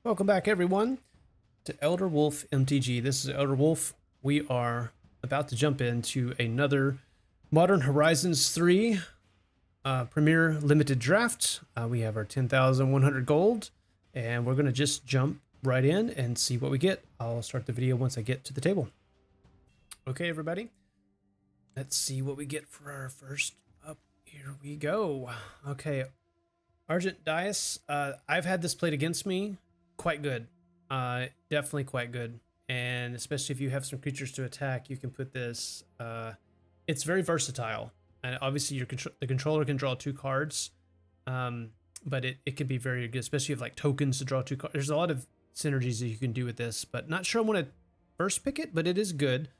Welcome back, everyone, to Elder Wolf MTG. This is Elder Wolf. We are about to jump into another Modern Horizons 3 Premier Limited Draft. We have our 10,100 gold, and we're going to just jump right in and see what we get. I'll start the video once I get to the table. Okay, everybody. Let's see what we get for our first up. Here we go. Okay, Argent Dias. I've had this played against me. Quite good. Definitely quite good. And especially if you have some creatures to attack, you can put this. It's very versatile. And obviously, the controller can draw 2 cards, but it can be very good, especially if like tokens to draw 2 cards. There's a lot of synergies that you can do with this, but not sure I want to first pick it, but it is good.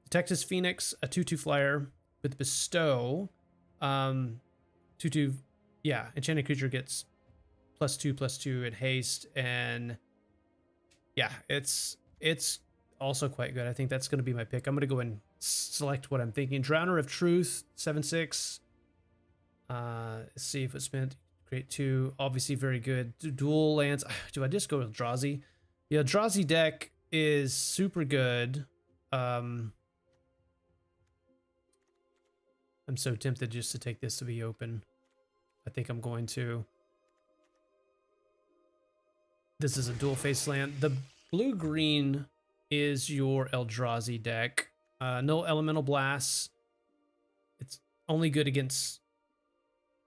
The Texas Phoenix, a 2/2 flyer with Bestow. 2/2, yeah, enchanted creature gets +2/+2 and haste, and yeah, it's also quite good. I think that's going to be my pick. I'm going to go and select what I'm thinking. Drowner of Truth, 7/6. Let's see if it's spent. Create 2. Obviously very good. Dual lands. Do I just go with Drazi? Yeah, Drazi deck is super good. I'm so tempted just to take this to be open. I think I'm going to. This is a dual face land. The blue-green is your Eldrazi deck. No elemental blasts. It's only good against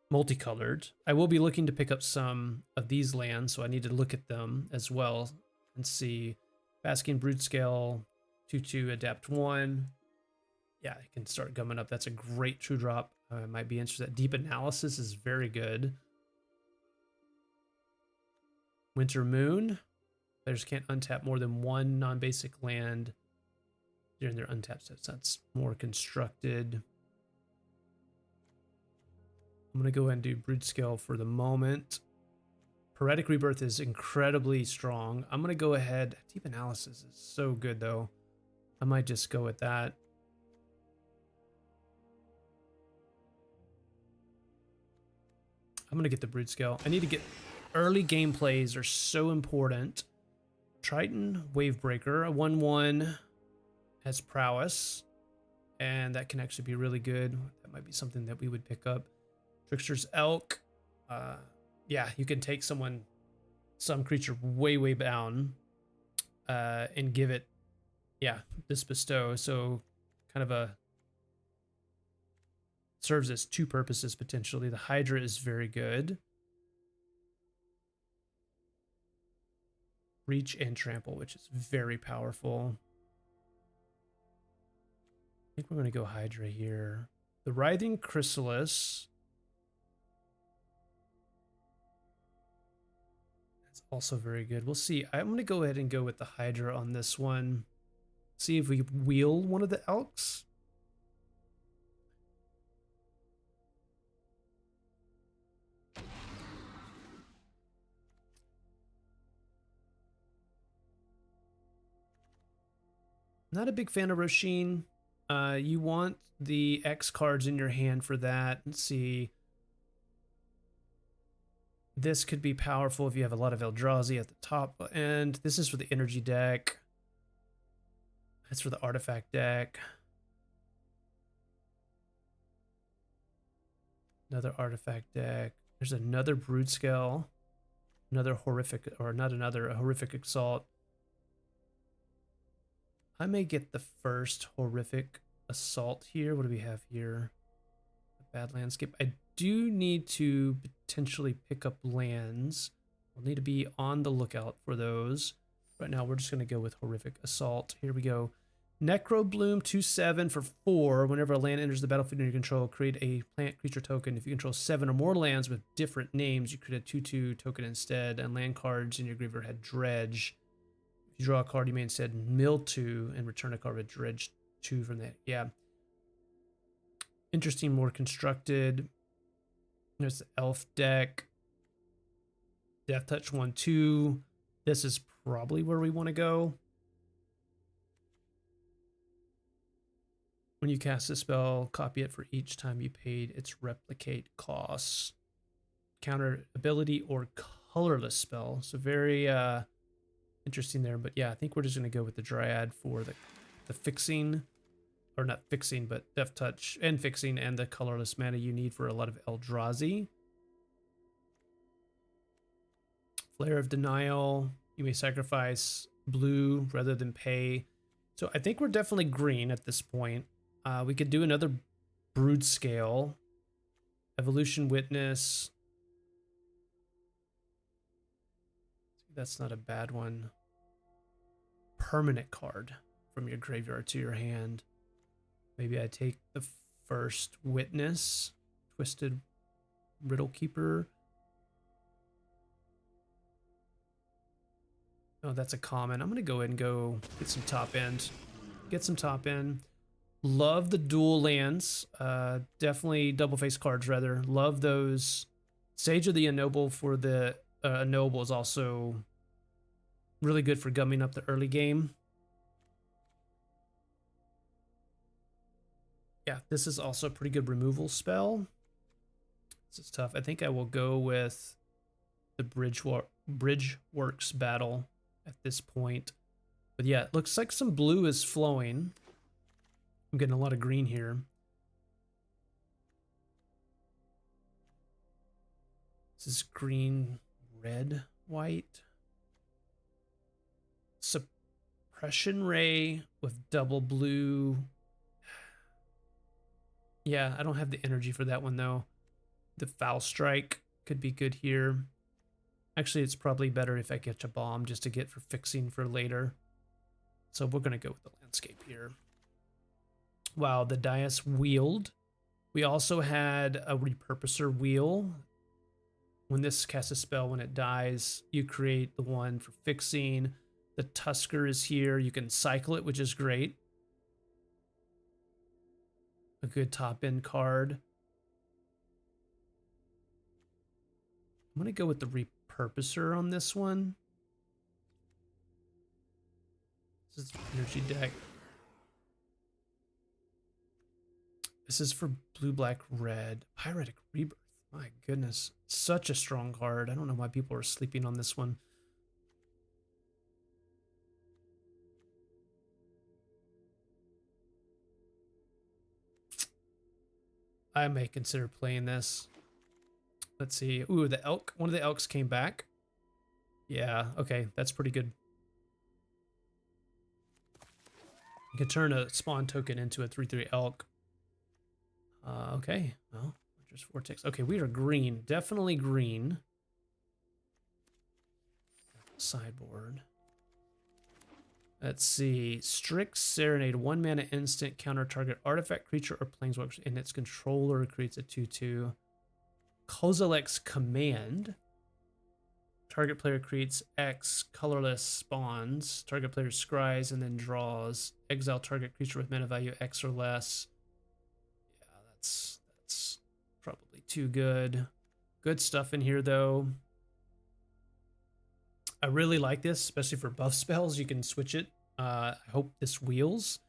multicolored. I will be looking to pick up some of these lands, so I need to look at them as well and see. Basking Broodscale, 2/2, adapt 1. Yeah, I can start gumming up. That's a great true drop. I might be interested. Deep Analysis is very good. Winter Moon. Players can't untap more than 1 non-basic land during their untapped sets. That's more constructed. I'm going to go ahead and do Broodscale for the moment. Poetic Rebirth is incredibly strong. I'm going to go ahead. Deep Analysis is so good, though. I might just go with that. I'm going to get the Broodscale. I need to get... Early game plays are so important. Triton Wavebreaker, a 1/1, has prowess, and that can actually be really good. That might be something that we would pick up. Trickster's Elk. Yeah, you can take some creature way down, and give it, yeah, this Bestow. So kind of a serves as 2 purposes potentially. The Hydra is very good. Reach and Trample, which is very powerful. I think we're going to go Hydra here. The Writhing Chrysalis. That's also very good. We'll see. I'm going to go ahead and go with the Hydra on this one. See if we wheel one of the Elks. Not a big fan of Roshin. You want the X cards in your hand for that. Let's see. This could be powerful if you have a lot of Eldrazi at the top end. This is for the energy deck. That's for the artifact deck. Another artifact deck. There's another Broodscale. Another horrific, or not another, a horrific assault. I may get the first horrific assault here. What do we have here? A bad landscape. I do need to potentially pick up lands. We'll need to be on the lookout for those. Right now, we're just going to go with horrific assault. Here we go. Necrobloom 2/7 for 4. Whenever a land enters the battlefield under your control, create a plant creature token. If you control 7 or more lands with different names, you create a 2/2 token instead. And land cards in your graveyard had Dredge. If you draw a card, you may instead mill 2 and return a card with Dredge 2 from that. Yeah. Interesting, more constructed. There's the Elf deck. Death Touch 1/2. This is probably where we want to go. When you cast a spell, copy it for each time you paid its replicate costs. Counter ability or colorless spell. So very interesting there. But yeah, I think we're just going to go with the Dryad for the fixing, or not fixing, but Death Touch and fixing, and the colorless mana you need for a lot of Eldrazi. Flare of Denial. You may sacrifice blue rather than pay. So I think we're definitely green at this point. We could do another Brood Scale. Evolution Witness. That's not a bad one. Permanent card from your graveyard to your hand. Maybe I take the first Witness. Twisted Riddle Keeper. Oh, that's a common. I'm going to go ahead and go get some top end. Get some top end. Love the dual lands. Definitely double face cards, rather. Love those. Sage of the Unknowable for the Unknowable is also really good for gumming up the early game. Yeah, this is also a pretty good removal spell. This is tough. I think I will go with the Bridgeworks battle at this point. But yeah, it looks like some blue is flowing. I'm getting a lot of green here. This is green, red, white. Suppression Ray with double blue. Yeah, I don't have the energy for that one though. The Foul Strike could be good here. Actually, it's probably better if I catch a bomb just to get for fixing for later. So we're going to go with the landscape here. Wow, the Dais Wield. We also had a Repurposer Wheel. When this casts a spell, when it dies, you create the one for fixing. The Tusker is here. You can cycle it, which is great. A good top-end card. I'm going to go with the Repurposer on this one. This is energy deck. This is for blue, black, red. Pyretic Rebirth. My goodness. Such a strong card. I don't know why people are sleeping on this one. I may consider playing this. Let's see. Ooh, the elk. One of the elks came back. Yeah, okay. That's pretty good. You can turn a spawn token into a 3/3 elk. Okay. Well, just Vortex. Okay, we are green. Definitely green. Sideboard. Let's see. Strict Serenade. 1 mana instant. Counter target artifact, creature, or planeswalker and its controller creates a 2/2. Kozilek's Command. Target player creates X colorless spawns. Target player scries and then draws. Exile target creature with mana value X or less. Yeah, that's probably too good. Good stuff in here though. I really like this, especially for buff spells. You can switch it. I hope this wheels.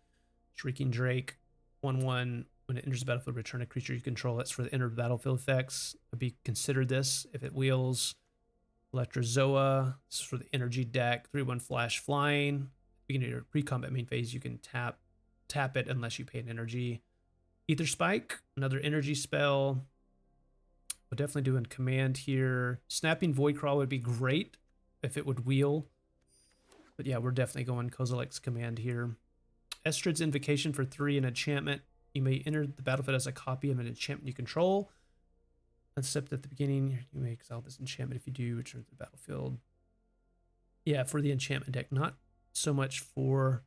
Shrieking Drake, 1/1. When it enters the battlefield, return a creature you control. That's for the enter battlefield effects. Consider this if it wheels. Electrozoa. This is for the energy deck. 3/1 flash flying. Beginning of your pre-combat main phase, you can tap it unless you pay an energy. Ether Spike, another energy spell. We're definitely doing command here. Snapping Voidcrawl would be great if it would wheel. But yeah, we're definitely going Kozilek's Command here. Estrid's Invocation for 3, an enchantment. You may enter the battlefield as a copy of an enchantment you control. Except at the beginning, you may exile this enchantment. If you do, return to the battlefield. Yeah, for the enchantment deck, not so much for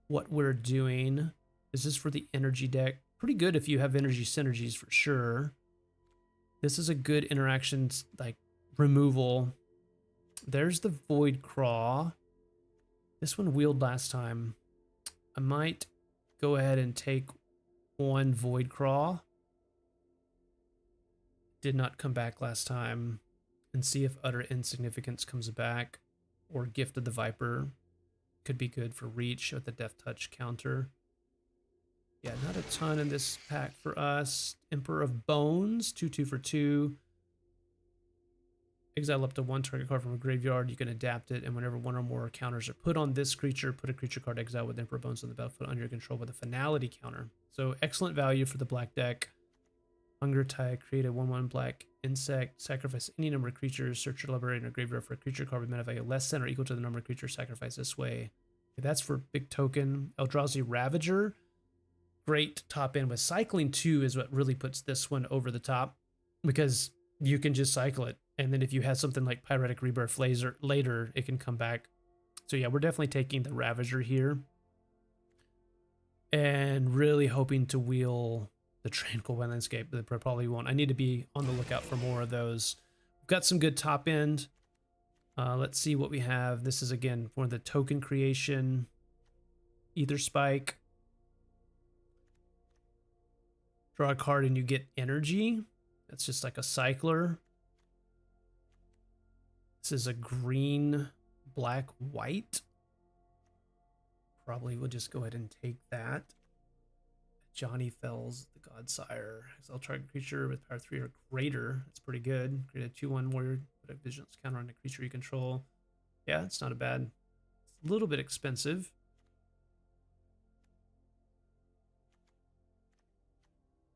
what we're doing. This is for the energy deck. Pretty good if you have energy synergies for sure. This is a good interaction, like removal. There's the Voidcrawl. This one wheeled last time. I might go ahead and take one Voidcrawl. Did not come back last time. And see if Utter Insignificance comes back. Or Gift of the Viper. Could be good for reach with the Death Touch counter. Yeah, not a ton in this pack for us. Emperor of Bones, 2/2 for 2. Exile up to one target card from a graveyard. You can adapt it, and whenever one or more counters are put on this creature, put a creature card exile with Emperor Bones on the battlefield under your control with a finality counter. So excellent value for the black deck. Hunger Tide, create a 1/1 black insect, sacrifice any number of creatures, search your library in a graveyard for a creature card with mana value less than or equal to the number of creatures sacrificed this way. Okay, that's for big token. Eldrazi Ravager, great top end with cycling 2 is what really puts this one over the top because you can just cycle it. And then if you have something like Pyretic Rebirth later, it can come back. So yeah, we're definitely taking the Ravager here. And really hoping to wheel the Tranquil Landscape, but probably won't. I need to be on the lookout for more of those. We've got some good top end. Let's see what we have. This is, again, for the token creation. Ether Spike. Draw a card and you get energy. That's just like a cycler. This is a green, black, white. Probably we'll just go ahead and take that. Johnny Fells, the Godsire. Exile target creature with power 3 or greater. That's pretty good. Create a 2/1 warrior, put a vigilance counter on a creature you control. Yeah, it's not a bad. It's a little bit expensive.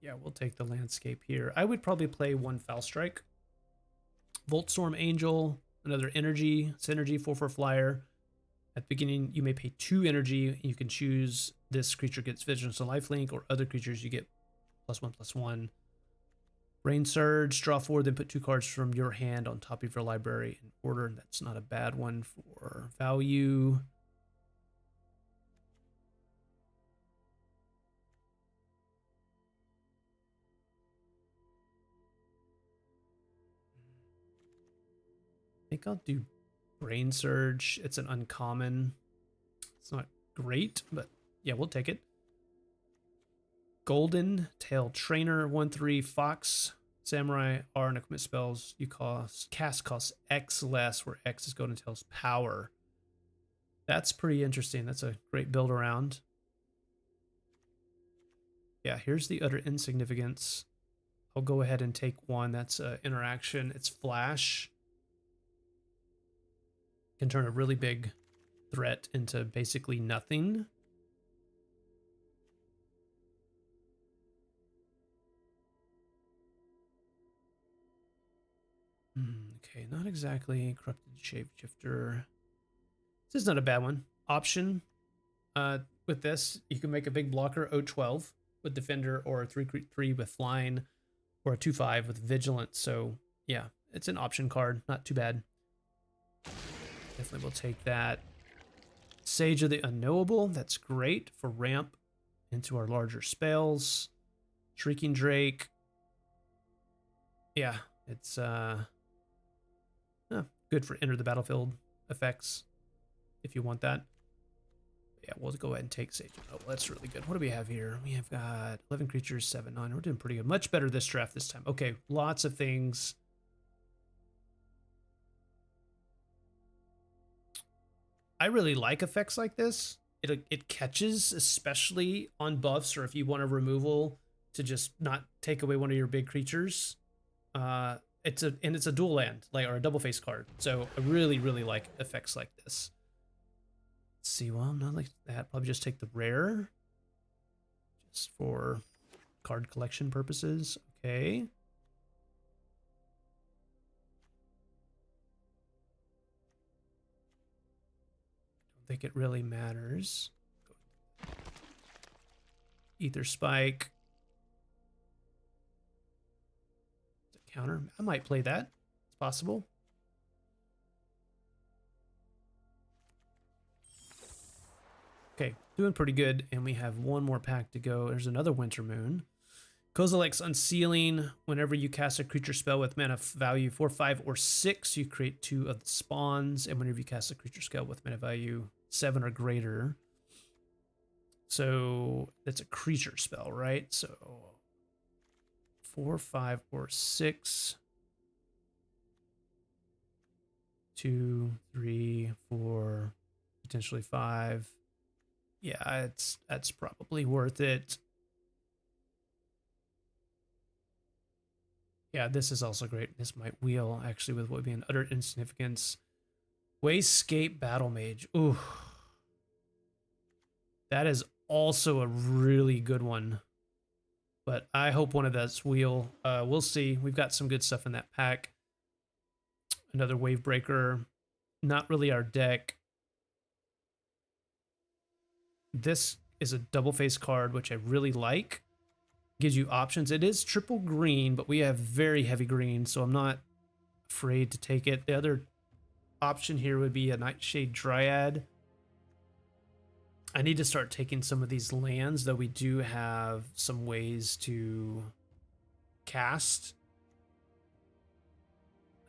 Yeah, we'll take the landscape here. I would probably play one Foul Strike. Voltstorm Angel, another energy. Synergy, 4/4 flyer. At the beginning, you may pay 2 energy. You can choose this creature gets Vigilance and Lifelink, or other creatures you get +1/+1. Rain Surge, draw 4, then put 2 cards from your hand on top of your library in order. That's not a bad one for value. I think I'll do Brain Surge. It's an uncommon. It's not great, but yeah, we'll take it. Golden Tail Trainer, 1/3 Fox Samurai are and equipment spells you cast costs X less, where X is Golden Tail's power. That's pretty interesting. That's a great build around. Yeah, here's the Utter Insignificance. I'll go ahead and take one. That's interaction. It's flash. Can turn a really big threat into basically nothing. Okay, not exactly Corrupted Shapeshifter. This is not a bad one. Option. With this, you can make a big blocker 0/12 with Defender, or a 3/3 with Flying, or a 2/5 with Vigilance. So yeah, it's an option card. Not too bad. Definitely will take that. Sage of the Unknowable. That's great for ramp into our larger spells. Shrieking Drake. Yeah, it's good for enter the battlefield effects if you want that. Yeah, we'll go ahead and take Sage. Oh, that's really good. What do we have here? We have got 11 creatures, 7/9. We're doing pretty good. Much better this draft this time. Okay, lots of things. I really like effects like this. It catches, especially on buffs, or if you want a removal to just not take away one of your big creatures. It's a dual land, like, or a double face card. So I really, really like effects like this. Let's see, well, not like that. Probably just take the rare. Just for card collection purposes. Okay. Don't think it really matters. Ether Spike. Counter. I might play that. It's possible. Okay, doing pretty good, and we have one more pack to go. There's another Winter Moon. Kozilek's Unsealing. Whenever you cast a creature spell with mana value 4, 5, or 6, you create 2 of the spawns. And whenever you cast a creature spell with mana value 7 or greater. So that's a creature spell, right? So 4, 5, or 6. 2, 3, 4, potentially 5. Yeah, that's probably worth it. Yeah, this is also great. This might wheel actually with what would be an utter insignificance. Wayscape Battle Mage. Ooh. That is also a really good one. But I hope one of that's wheel. We'll see. We've got some good stuff in that pack. Another Wave Breaker. Not really our deck. This is a double face card, which I really like. Gives you options. It is triple green, but we have very heavy green, so I'm not afraid to take it. The other option here would be a Nightshade Dryad. I need to start taking some of these lands, though we do have some ways to cast.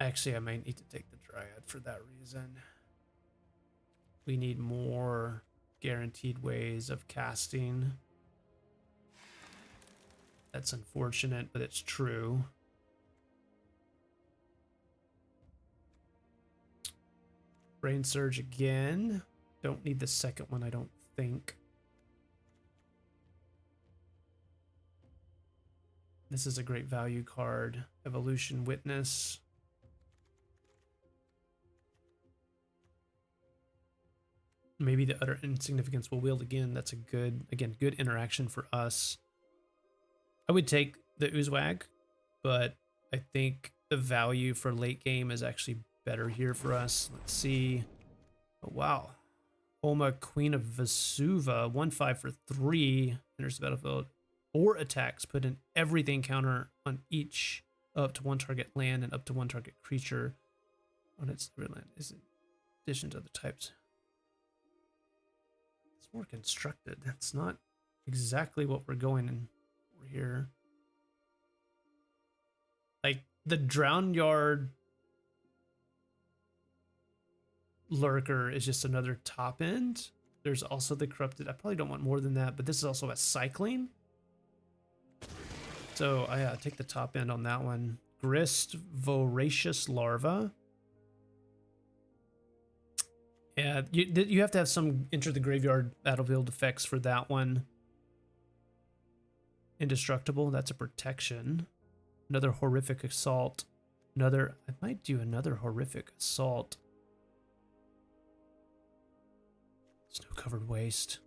Actually, I might need to take the Dryad for that reason. We need more guaranteed ways of casting. That's unfortunate, but it's true. Brain Surge again. Don't need the second one, I don't think. This is a great value card. Evolution Witness. Maybe the utter insignificance will wield again. That's a good, again, good interaction for us. I would take the Uzwag, but I think the value for late game is actually better here for us. Let's see. Oh, wow. Oma, Queen of Vesuva, 1/5 for 3. Enters the battlefield. 4 attacks. Put in everything counter on each up to 1 target land and up to 1 target creature on its land. Is in addition to other types. It's more constructed. That's not exactly what we're going in for here. Like the Drown Yard Lurker is just another top end. There's also the Corrupted. I probably don't want more than that, but this is also a cycling. So I take the top end on that one. Grist Voracious Larva. Yeah, you have to have some enter the graveyard battlefield effects for that one. Indestructible, that's a protection. Another Horrific Assault. I might do another Horrific Assault. Snow Covered Waste.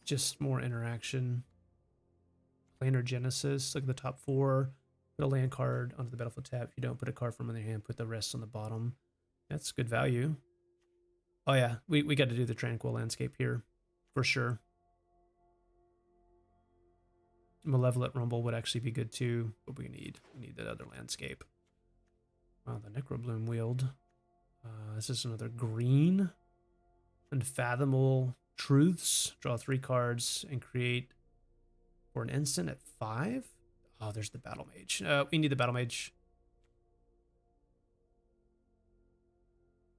Just more interaction. Planar Genesis, look at the top 4. Put a land card onto the battlefield tab. If you don't, put a card from under your hand, put the rest on the bottom. That's good value. Oh yeah, we got to do the Tranquil Landscape here, for sure. Malevolent Rumble would actually be good too, but we need that other landscape. Wow, the Necrobloom Wield. This is another green. Unfathomable Truths. Draw 3 cards and create for an instant at 5. Oh, there's the Battle Mage. We need the Battle Mage.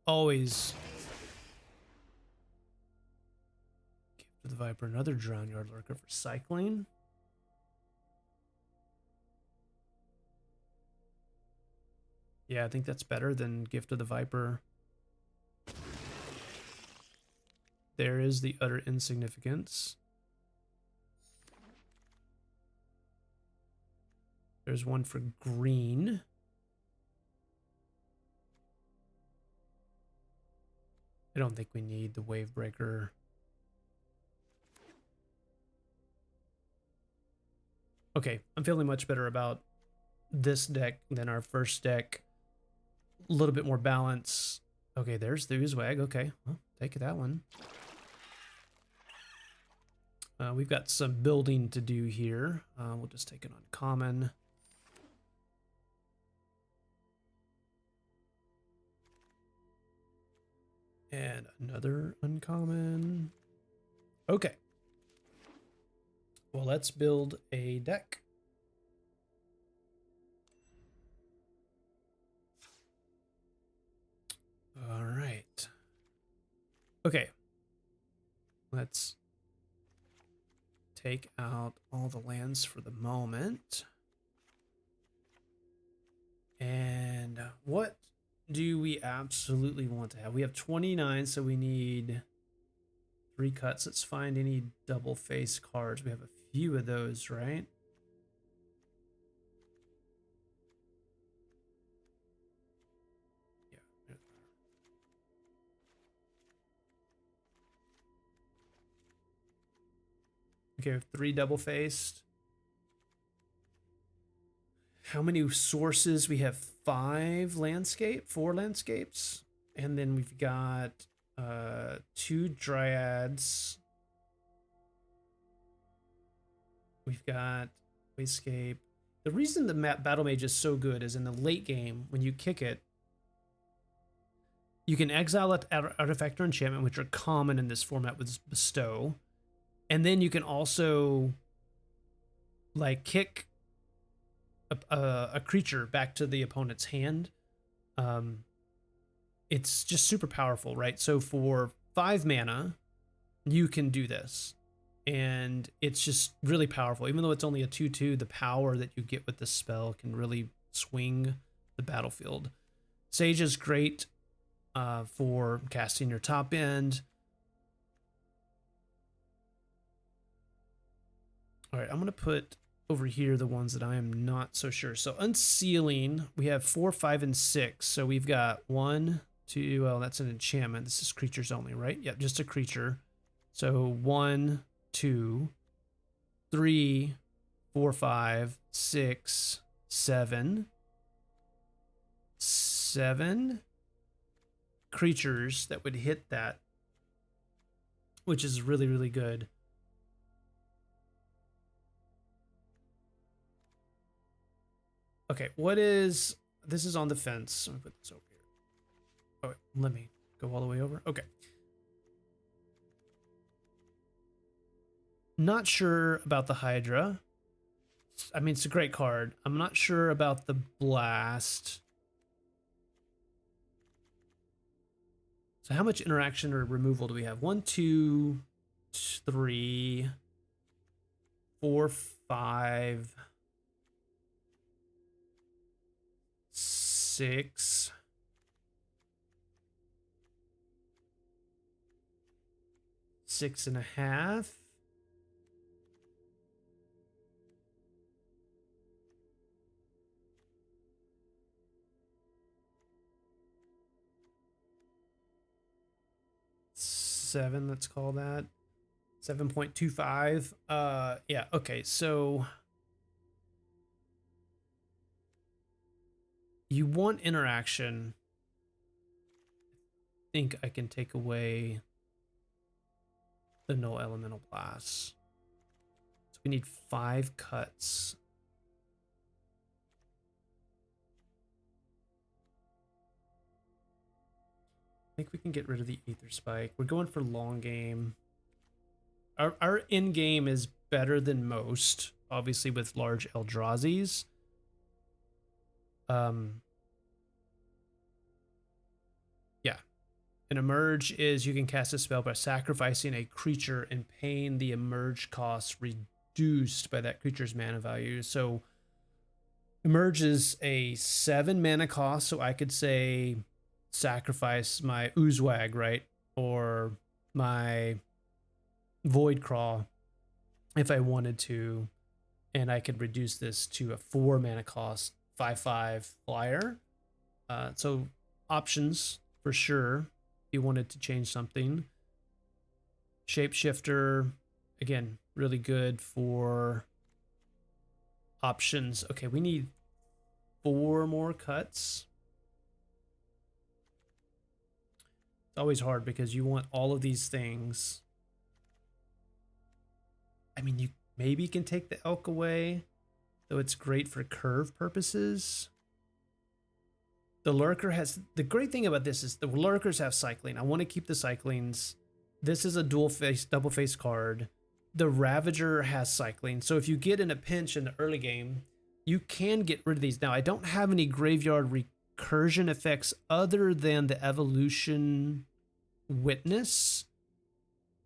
Always. Gift of the Viper, another Drown Yard Lurker for cycling. Yeah, I think that's better than Gift of the Viper. There is the utter insignificance. There's one for green. I don't think we need the Wave Breaker. Okay, I'm feeling much better about this deck than our first deck. A little bit more balance. Okay, there's the Uzwag. Okay, well, take that one. We've got some building to do here. We'll just take it on common. And another uncommon. Okay. Well, let's build a deck. All right. Okay. Let's take out all the lands for the moment. And what do we absolutely want to have? We have 29, so we need 3 cuts. Let's find any double face cards. We have a few of those, right? Yeah. Okay, we have 3 double faced. How many sources? We have 4 landscapes. And then we've got 2 dryads. We've got Wayscape. The reason the map Battle Mage is so good is in the late game, when you kick it, you can exile artifact or enchantment, which are common in this format with Bestow. And then you can also like kick a creature back to the opponent's hand. It's just super powerful, right? So for 5 mana, you can do this. And it's just really powerful. Even though it's only a 2/2, the power that you get with this spell can really swing the battlefield. Sage is great for casting your top end. All right, I'm going to put over here the ones that I am not so sure. So Unsealing, we have 4, 5, and 6. So we've got 1, 2, well, that's an enchantment. This is creatures only, right? Yep, just a creature. So 1, 2, 3, 4, 5, 6, 7. 7 creatures that would hit that, which is really, really good. Okay, this is on the fence. Let me put this over here. Oh, wait, let me go all the way over. Okay. Not sure about the Hydra. I mean, it's a great card. I'm not sure about the Blast. So how much interaction or removal do we have? 1, 2, 3, 4, 5, 6. 6.5. Seven, let's call that 7.25. Yeah, okay, so you want interaction. I think I can take away the Null Elemental Blast. So we need 5 cuts. I think we can get rid of the Aether Spike. We're going for long game. Our end game is better than most, obviously with large Eldrazi's. Yeah. An emerge is you can cast a spell by sacrificing a creature and paying the emerge cost reduced by that creature's mana value. So emerge is a 7 mana cost, so I could say sacrifice my Oozwag, right? Or my Voidcraw if I wanted to, and I could reduce this to a 4 mana cost 5/5 flyer. So options for sure. If you wanted to change something. Shapeshifter, again, really good for options. Okay, we need 4 more cuts. It's always hard because you want all of these things. I mean, you maybe can take the Elk away, though it's great for curve purposes. The Lurker has... The great thing about this is the Lurkers have cycling. I want to keep the cyclings. This is a double face card. The Ravager has cycling. So if you get in a pinch in the early game, you can get rid of these. Now, I don't have any graveyard recursion effects other than the Evolution Witness.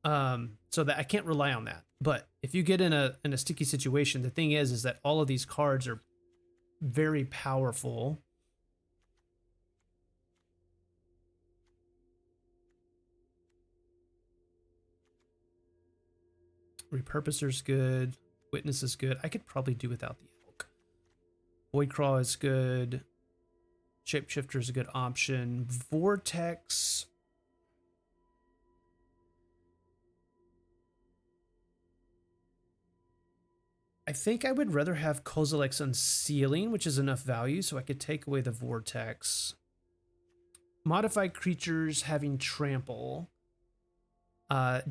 So that I can't rely on that. But if you get in a sticky situation, the thing is that all of these cards are very powerful. Repurposer's good. Witness is good. I could probably do without the elk. Voidcraw is good. Shapeshifter is a good option. Vortex. I think I would rather have Kozilek's Unsealing, which is enough value, so I could take away the Vortex. Modified creatures having Trample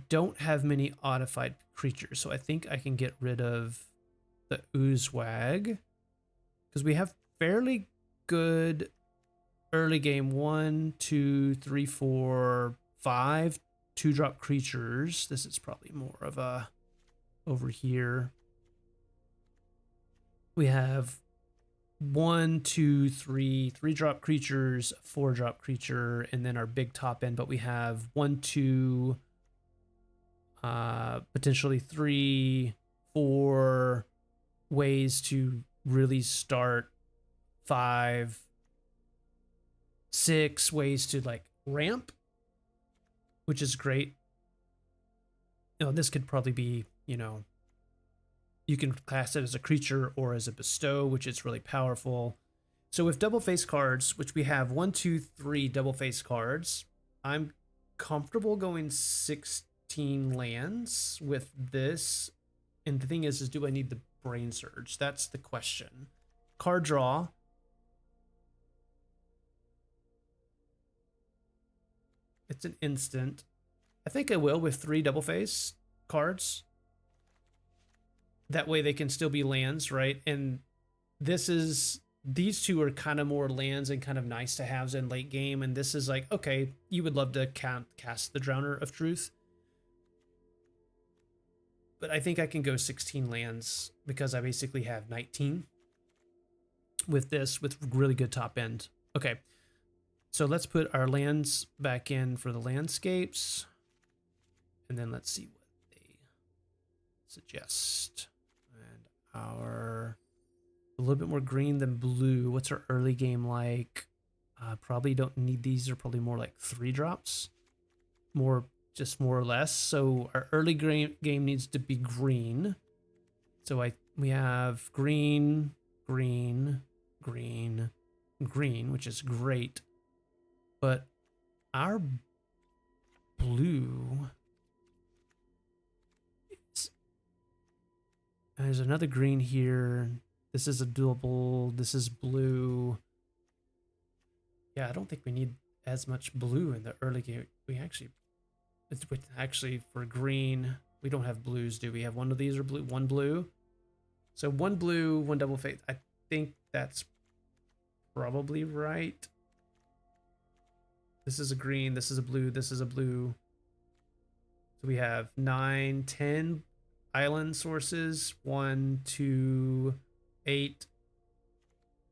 don't have many modified creatures, so I think I can get rid of the Oozewag, because we have fairly good early game 1, 2, 3, 4, 5 2-drop creatures. This is probably more of a over here. We have 1, 2, 3 3-drop creatures, 4-drop creature, and then our big top end. But we have 1, 2, potentially 3, 4 ways to really start, 5, 6 ways to like ramp, which is great. You know, this could probably be, you know, you can class it as a creature or as a bestow, which is really powerful. So with double face cards, which we have 1, 2, 3 double face cards, I'm comfortable going 16 lands with this. And the thing is do I need the Brain Surge? That's the question. Card draw. It's an instant. I think I will with 3 double face cards. That way they can still be lands, right? And these two are kind of more lands and kind of nice to haves in late game. And this is like, okay, you would love to cast the Drowner of Truth. But I think I can go 16 lands because I basically have 19 with this, with really good top end. Okay, so let's put our lands back in for the landscapes. And then let's see what they suggest. Our a little bit more green than blue. What's our early game like? Probably don't need these. Are probably more like 3 drops, just more or less. So our early game needs to be green. So we have green, green, green, green, which is great. But our blue. There's another green here. This is a double. This is blue. Yeah, I don't think we need as much blue in the early game. It's actually for green. We don't have blues, do we? Have one of these or blue? One blue. So 1 blue, 1 double face. I think that's probably right. This is a green. This is a blue. This is a blue. So we have 9, 10 island sources. 1, 2, 8,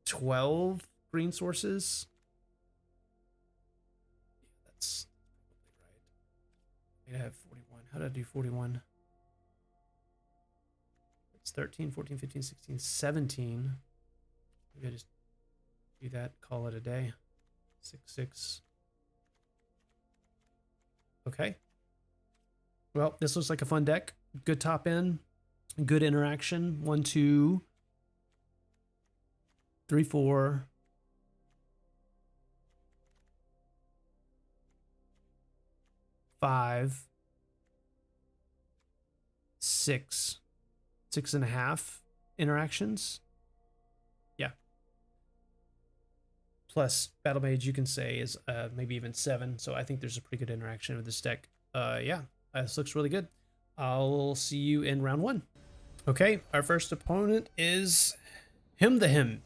12 green sources. Yeah, that's probably right. I have 41. How did I do 41? It's 13, 14, 15, 16, 17. Maybe I just do that, call it a day. 6, 6. Okay. Well, this looks like a fun deck. Good top end, good interaction. 1, 2, 3, 4. 5, 6, 6.5 interactions. Yeah. Plus Battle Mage, you can say, is maybe even 7. So I think there's a pretty good interaction with this deck. Yeah, this looks really good. I'll see you in round 1. Okay, our first opponent is Him the Him.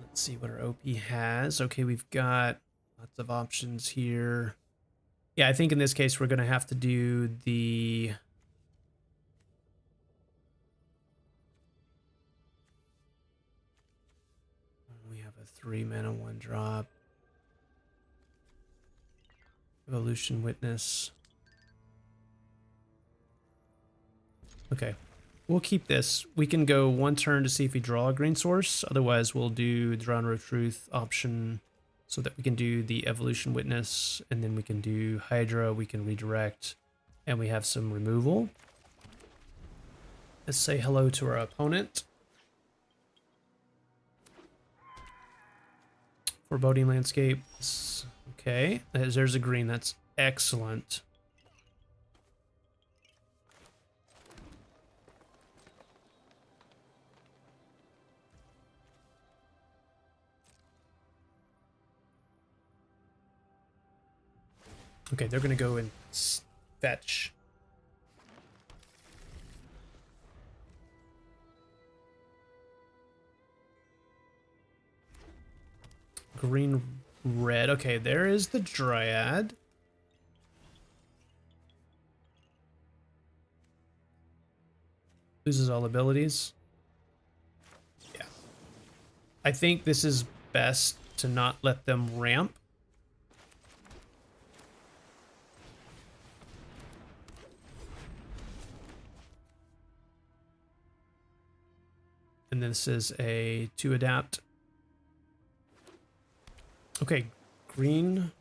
Let's see what our OP has. Okay, we've got lots of options here. Yeah, I think in this case we're going to have to do the... We have a 3 mana 1 drop. Evolution Witness. Okay, we'll keep this. We can go 1 turn to see if we draw a green source. Otherwise, we'll do the Drowner of Truth option so that we can do the Evolution Witness, and then we can do Hydra, we can redirect, and we have some removal. Let's say hello to our opponent. Foreboding landscape. Okay, there's a green. That's excellent. Okay, they're gonna go and fetch. Green, red. Okay, there is the Dryad. Loses all abilities. Yeah. I think this is best to not let them ramp. And this is a 2 adapt. Okay, green,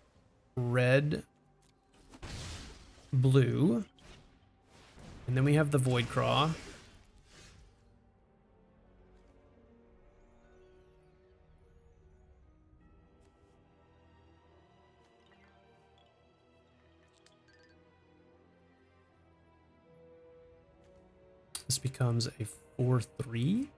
red, blue. And then we have the Voidcraw. This becomes a 4/3.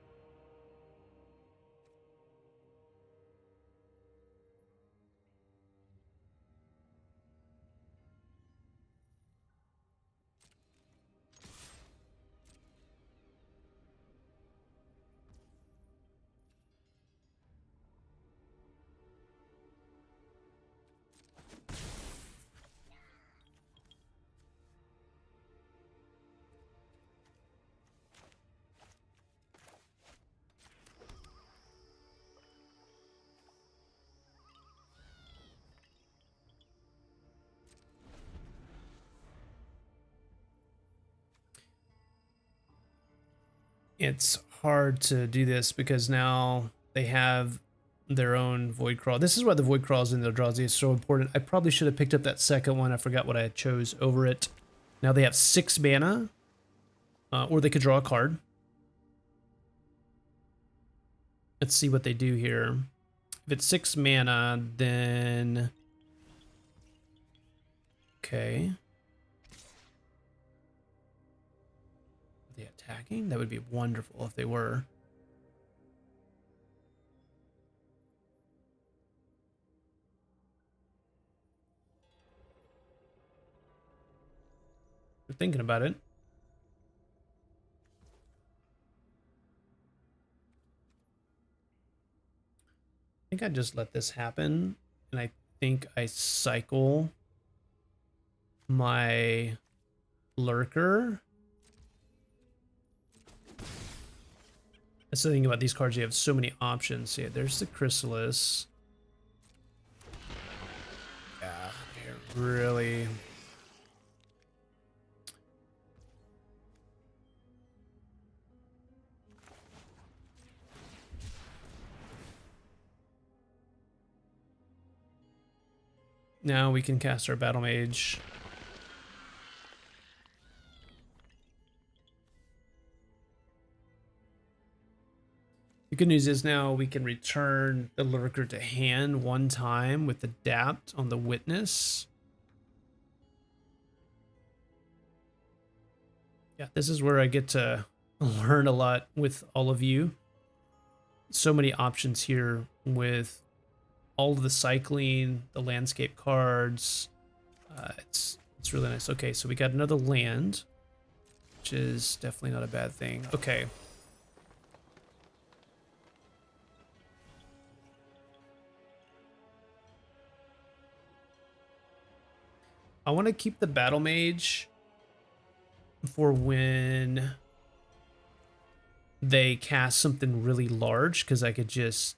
It's hard to do this because now they have their own Voidcrawl. This is why the Voidcrawls in the Eldrazi is so important. I probably should have picked up that second one. I forgot what I chose over it. Now they have 6 mana, or they could draw a card. Let's see what they do here. If it's 6 mana, then... Okay. Are they attacking? That would be wonderful if they were. They're thinking about it. I think I just let this happen, and I think I cycle my Lurker. That's the thing about these cards, you have so many options. Yeah, there's the Chrysalis. Yeah, it really... Now we can cast our Battle Mage. The good news is now we can return the Lurker to hand one time with Adapt on the Witness. Yeah, this is where I get to learn a lot with all of you. So many options here with all of the cycling, the landscape cards. It's really nice. Okay, so we got another land, which is definitely not a bad thing. Okay. I want to keep the Battle Mage for when they cast something really large, because I could just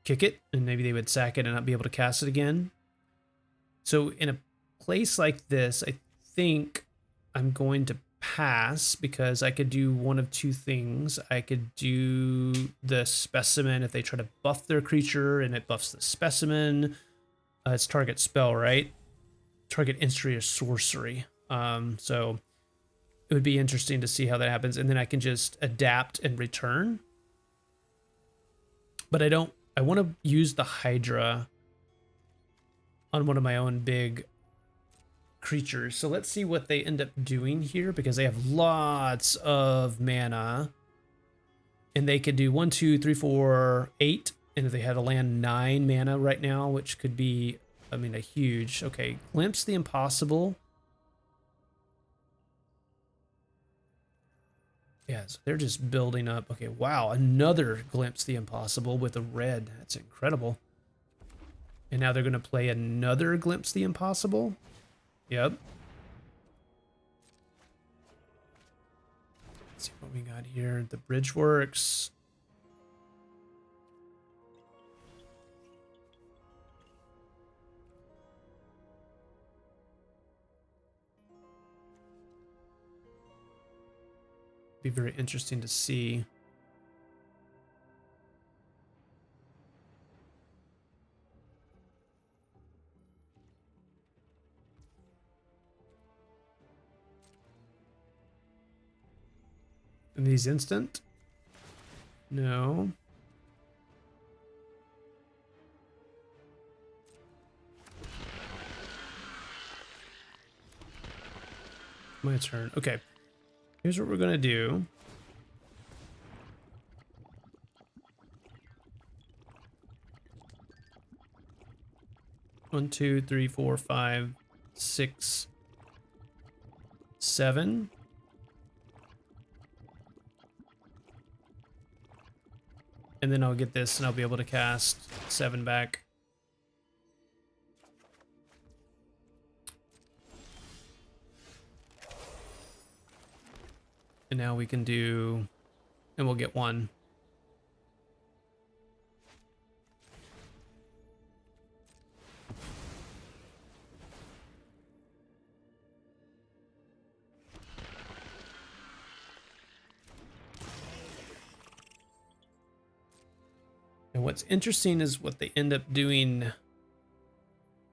kick it and maybe they would sack it and not be able to cast it again. So in a place like this, I think I'm going to pass because I could do one of two things. I could do the Specimen if they try to buff their creature and it buffs the Specimen. It's target spell, right? Target instant or sorcery. So it would be interesting to see how that happens, and then I can just adapt and return. But I want to use the Hydra on one of my own big creatures. So let's see what they end up doing here, because they have lots of mana. And they could do 1, 2, 3, 4, 8. And if they had a land 9 mana right now, which could be, I mean, a huge. Okay, Glimpse the Impossible. Yeah, so they're just building up. Okay, wow, another Glimpse the Impossible with a red. That's incredible. And now they're going to play another Glimpse the Impossible. Yep. Let's see what we got here. The bridge works. Be very interesting to see. And these instant? No. My turn. Okay. Here's what we're gonna do. One, 2, 3, 4, 5, 6, 7. And then I'll get this and I'll be able to cast 7 back. And now we can do, and we'll get 1. And what's interesting is what they end up doing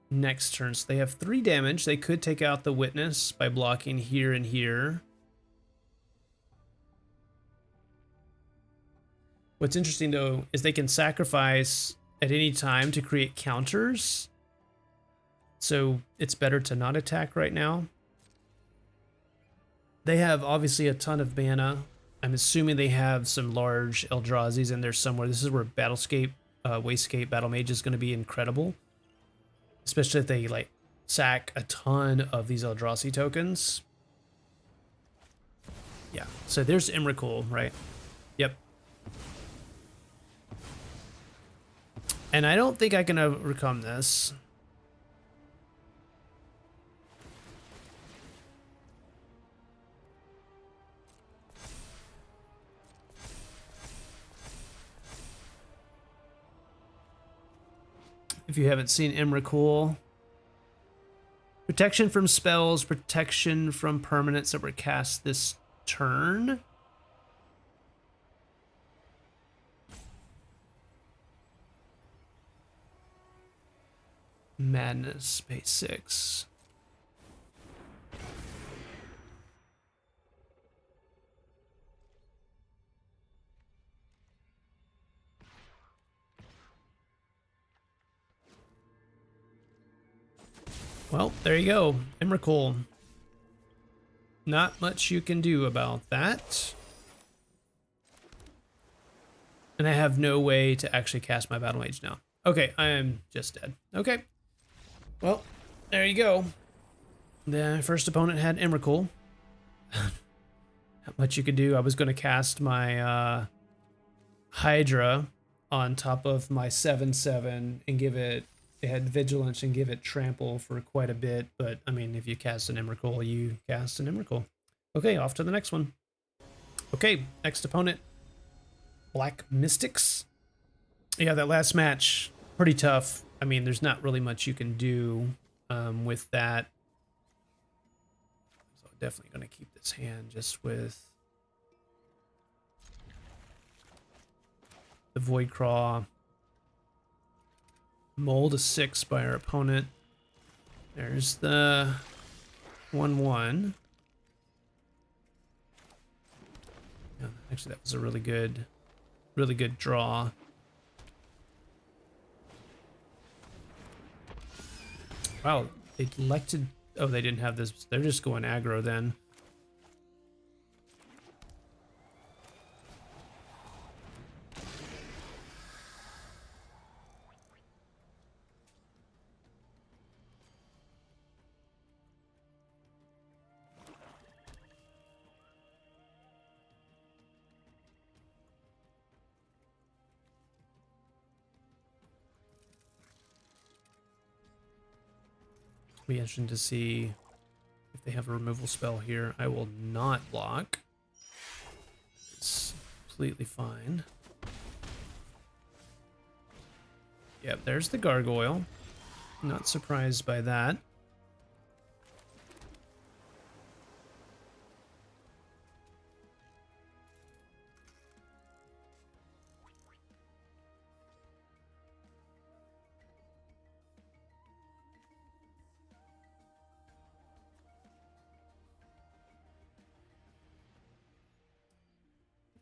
next turn. So they have 3 damage. They could take out the Witness by blocking here and here. What's interesting though is they can sacrifice at any time to create counters. So it's better to not attack right now. They have obviously a ton of mana. I'm assuming they have some large Eldrazi's in there somewhere. This is where Battlescape, Wastegate, Battle Mage is going to be incredible. Especially if they like sack a ton of these Eldrazi tokens. Yeah, so there's Emrakul, right? Yep. And I don't think I can overcome this. If you haven't seen Emrakul, protection from spells, protection from permanents that were cast this turn. Madness, space 6. Well, there you go. Emrakul. Not much you can do about that. And I have no way to actually cast my Battle Mage now. Okay, I am just dead. Okay. Well, there you go. The first opponent had Emrakul. Not much you could do. I was going to cast my Hydra on top of my 7/7 and give it had Vigilance and give it Trample for quite a bit, but I mean, if you cast an Emrakul, you cast an Emrakul. Okay, off to the next one. Okay, next opponent, Black Mystics. Yeah, that last match, pretty tough. I mean, there's not really much you can do with that. So definitely going to keep this hand just with the Voidcraw. Mold a 6 by our opponent. There's the 1/1. Actually, that was a really good draw. Wow, they elected... Oh, they didn't have this. They're just going aggro then. Be interesting to see if they have a removal spell here. I will not block. It's completely fine. Yep, there's the gargoyle. Not surprised by that.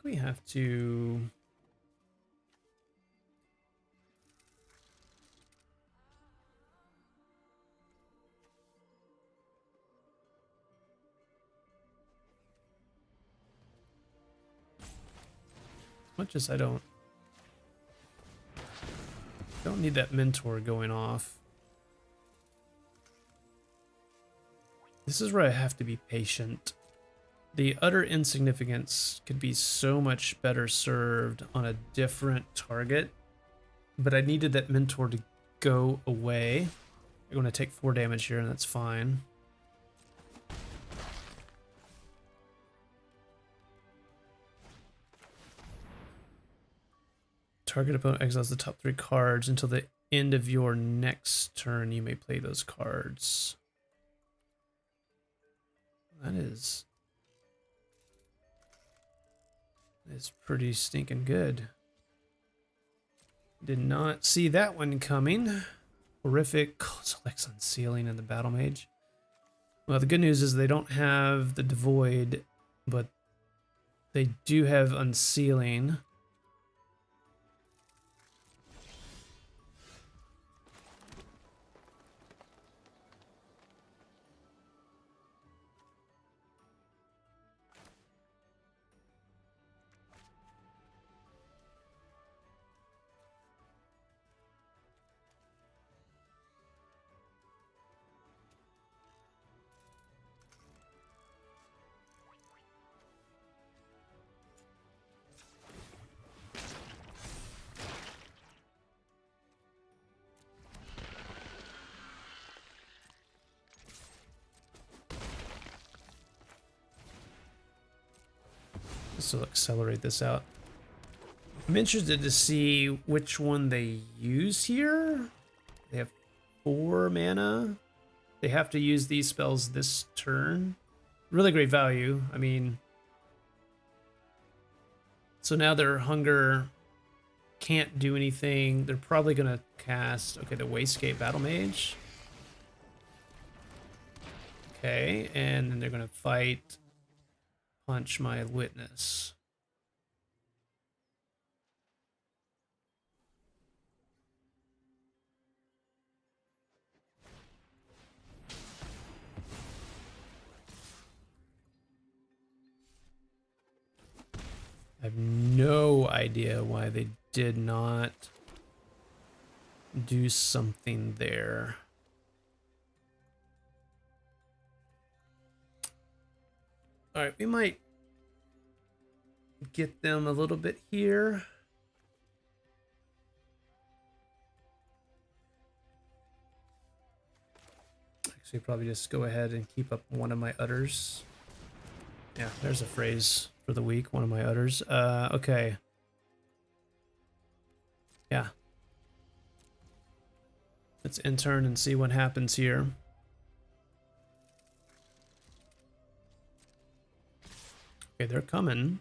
We have to... Much as I don't need that mentor going off. This is where I have to be patient. The utter insignificance could be so much better served on a different target, but I needed that mentor to go away. I'm going to take 4 damage here, and that's fine. Target opponent exiles the top 3 cards until the end of your next turn. You may play those cards. That is pretty stinking good. Did not see that one coming. Horrific selects Unsealing in the Battle Mage. Well, the good news is they don't have the Devoid, but they do have Unsealing. This will accelerate this out. I'm interested to see which one they use here. They have 4 mana. They have to use these spells this turn. Really great value. I mean, so now their hunger can't do anything. They're probably going to cast, okay, the Wastegate Battle Mage. Okay, and then they're going to fight Punch my Witness. I have no idea why they did not do something there. All right, we might get them a little bit here. Actually, probably just go ahead and keep up one of my utters. Yeah, there's a phrase for the week, one of my utters. Okay. Yeah. Let's intern and see what happens here. Okay, they're coming.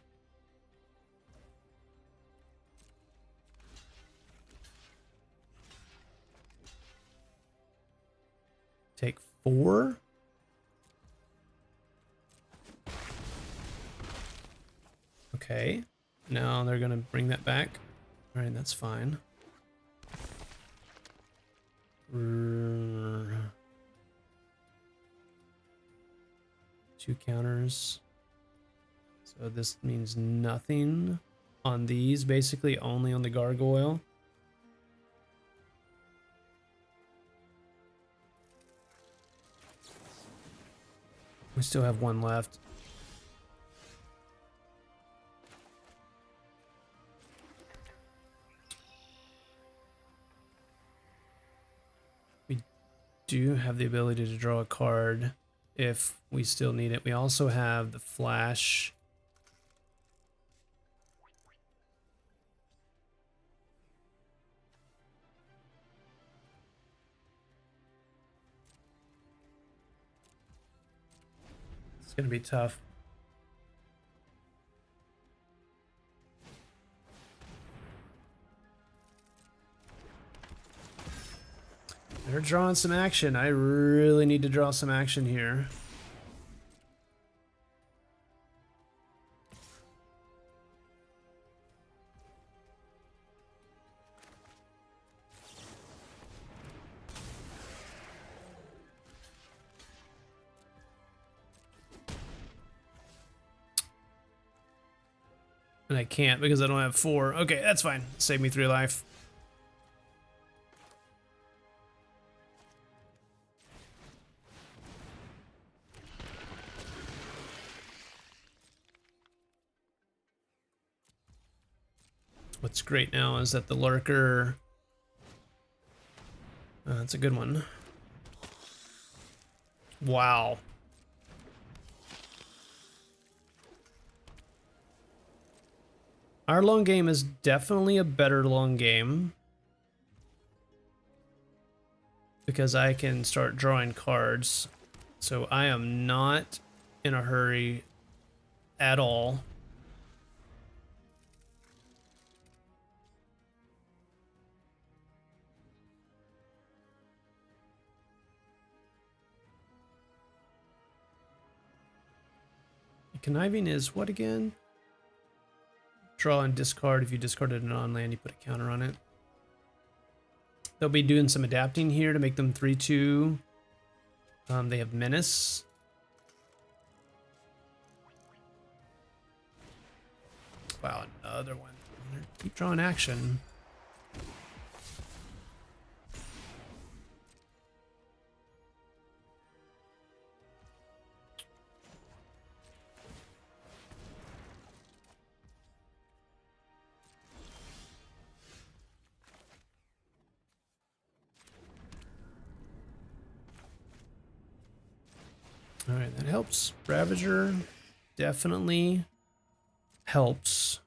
Take 4. Okay. Now they're gonna bring that back. All right, that's fine. Two counters. So this means nothing on these, basically only on the gargoyle. We still have one left. We do have the ability to draw a card if we still need it. We also have the flash. It's gonna be tough. They're drawing some action. I really need to draw some action here. And I can't because I don't have 4. Okay, that's fine. Save me 3 life. What's great now is that the lurker... that's a good one. Wow. Our long game is definitely a better long game. Because I can start drawing cards. So I am not in a hurry at all. Conniving is what again? Draw and discard. If you discarded an on-land, you put a counter on it. They'll be doing some adapting here to make them 3/2. They have Menace. Wow, another one. Keep drawing action. All right, that helps. Ravager definitely helps.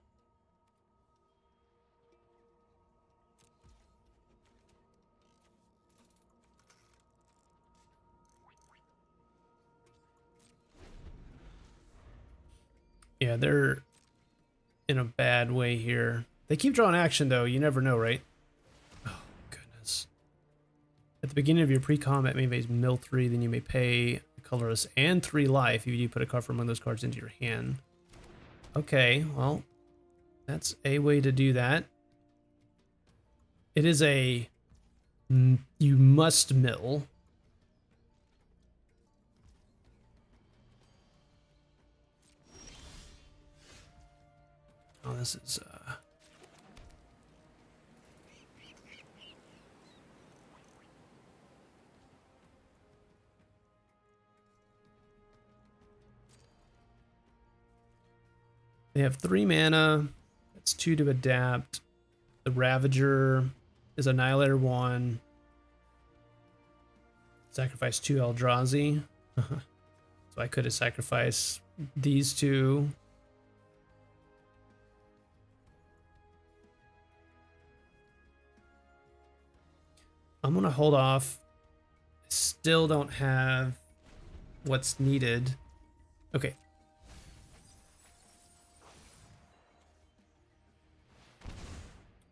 Yeah, they're in a bad way here. They keep drawing action, though. You never know, right? Oh, goodness. At the beginning of your pre-combat, you may mill 3, then you may pay a colorless and 3 life if you put a card from one of those cards into your hand. Okay, well, that's a way to do that. It is a... you must mill. Oh, this is... They have 3 mana. That's 2 to adapt. The Ravager is Annihilator 1. Sacrifice 2 Eldrazi. So I could have sacrificed these 2. I'm going to hold off. I still don't have what's needed. Okay.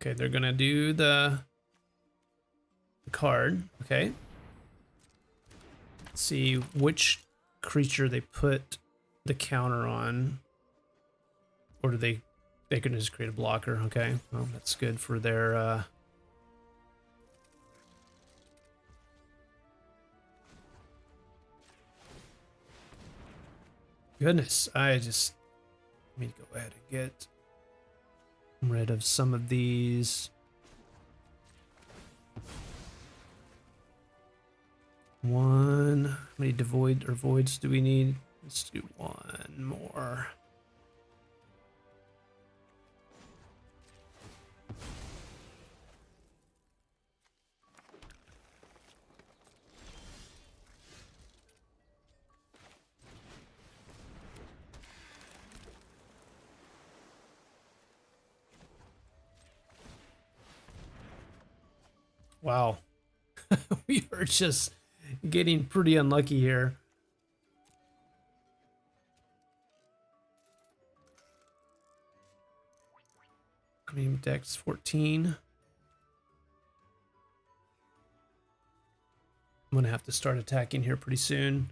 Okay, they're going to do the card. Okay. Let's see which creature they put the counter on. Or do they can just create a blocker? Okay, well that's good for their. Goodness, I just let me go ahead and get rid of some of these. One. How many devoid or voids do we need? Let's do one more. Wow. We are just getting pretty unlucky here. I mean, dex 14. I'm gonna have to start attacking here pretty soon.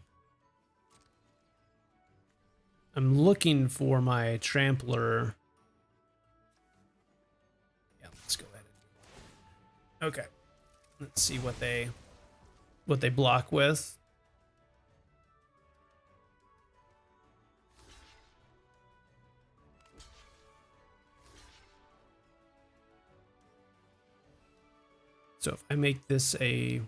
I'm looking for my trampler. Yeah, let's go ahead. Okay. Let's see what they block with. So if I make this a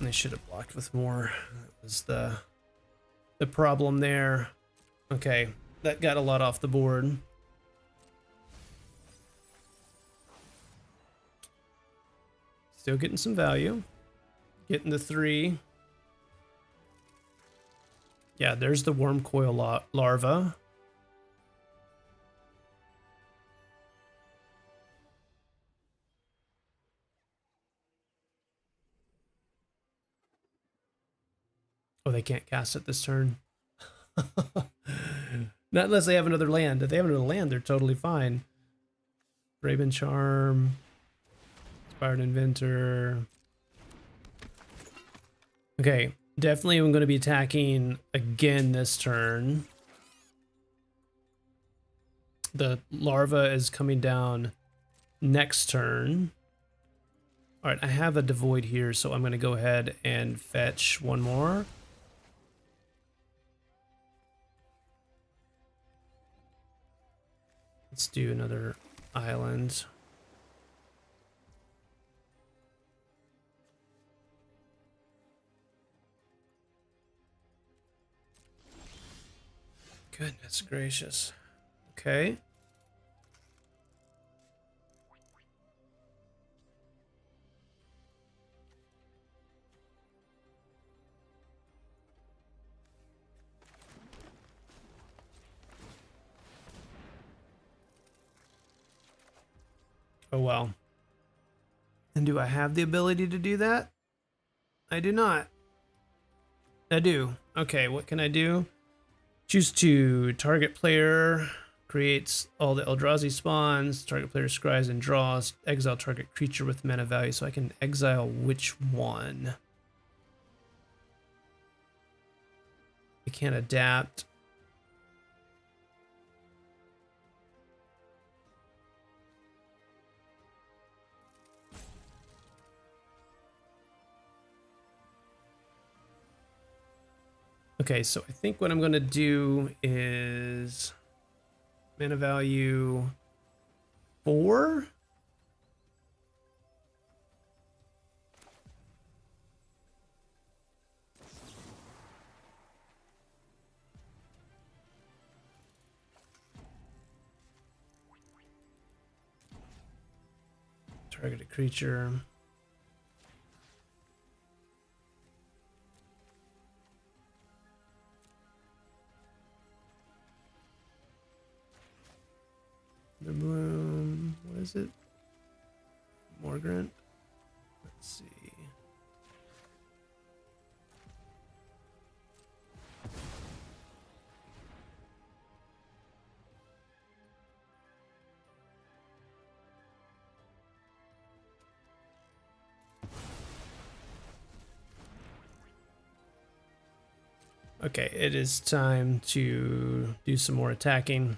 I should have blocked with more. That was the problem there. Okay, that got a lot off the board. Still getting some value. Getting the 3. Yeah, there's the worm coil larva. Oh, they can't cast it this turn. Not unless they have another land. If they have another land, they're totally fine. Raven Charm. Inspired Inventor. Okay, definitely I'm going to be attacking again this turn. The larva is coming down next turn. All right, I have a devoid here, so I'm going to go ahead and fetch one more. Let's do another island. Goodness gracious. Okay. Oh well. And do I have the ability to do that? I do not. I do. Okay, what can I do? Choose to target player, creates all the Eldrazi spawns, target player scries and draws, exile target creature with mana value. So I can exile which one? I can't adapt. Okay, so I think what I'm going to do is mana value 4. Target a creature. The bloom. What is it? Morgrant. Let's see. Okay, it is time to do some more attacking.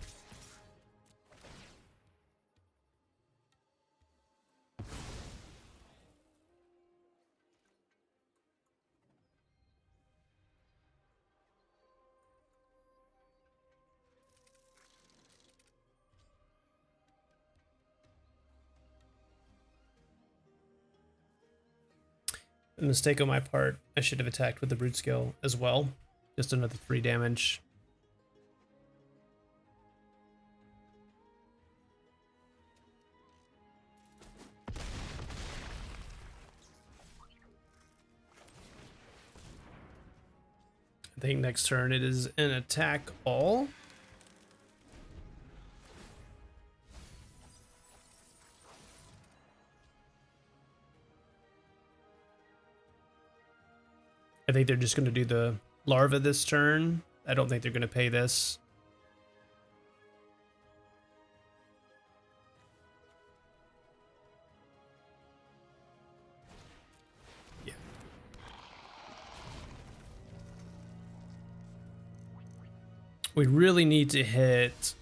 A mistake on my part. I should have attacked with the brute skill as well. Just another 3 damage. I think next turn it is an attack all. I think they're just going to do the larva this turn. I don't think they're going to pay this. Yeah. We really need to hit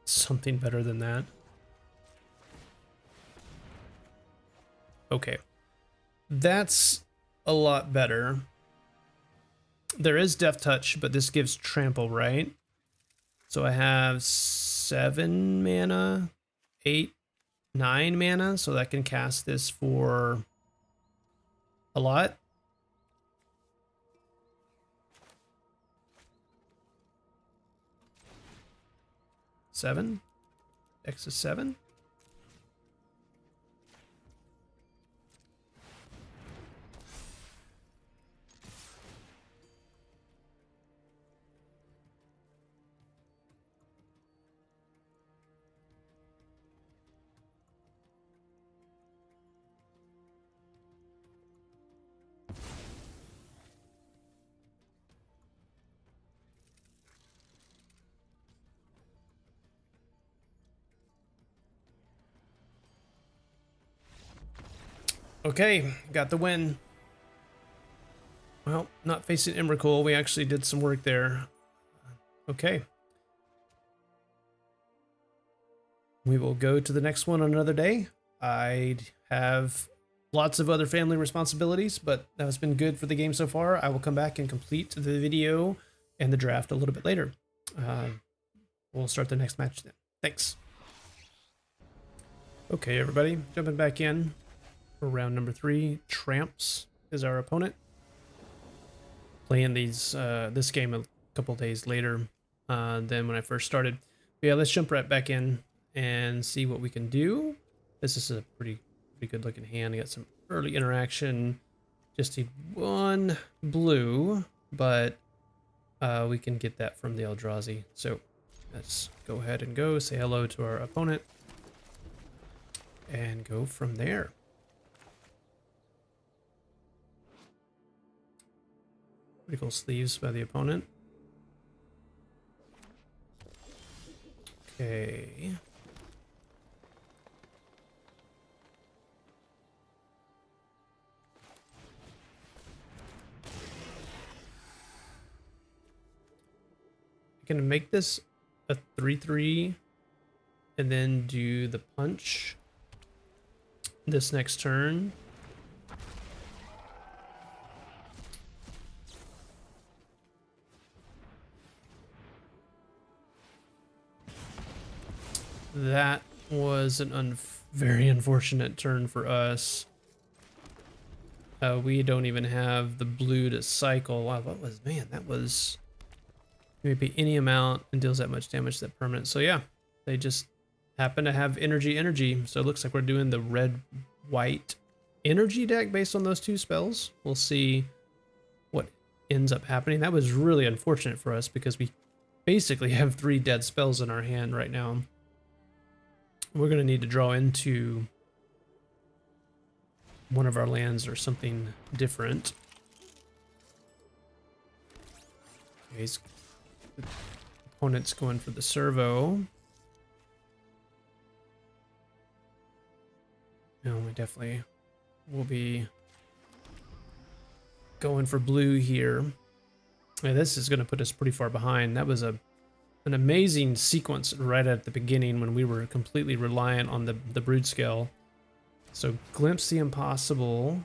something better than that. Okay. That's a lot better. There is Death Touch, but this gives Trample, right? So I have 7 mana, 8, 9 mana, so that can cast this for a lot. Seven? X is 7? Okay, got the win. Well, not facing Emrakul, we actually did some work there. Okay. We will go to the next one on another day. I have lots of other family responsibilities, but that has been good for the game so far. I will come back and complete the video and the draft a little bit later. We'll start the next match then. Thanks. Okay, everybody, jumping back in for round number 3. Tramps is our opponent. Playing this game a couple days later than when I first started. But yeah, let's jump right back in and see what we can do. This is a pretty good looking hand. I got some early interaction. Just need 1 blue, but we can get that from the Eldrazi. So let's go ahead and go say hello to our opponent and go from there. Pretty cool sleeves by the opponent. Okay. I can make this a 3/3 and then do the punch this next turn. That was an very unfortunate turn for us. We don't even have the blue to cycle. Wow, what was, man, that was maybe any amount and deals that much damage to that permanent. So yeah, they just happen to have energy. So it looks like we're doing the red-white energy deck based on those 2 spells. We'll see what ends up happening. That was really unfortunate for us because we basically have 3 dead spells in our hand right now. We're going to need to draw into one of our lands or something different. Okay, the opponent's going for the servo. No, we definitely will be going for blue here. Yeah, this is going to put us pretty far behind. That was an amazing sequence right at the beginning when we were completely reliant on the brood scale. So Glimpse the Impossible,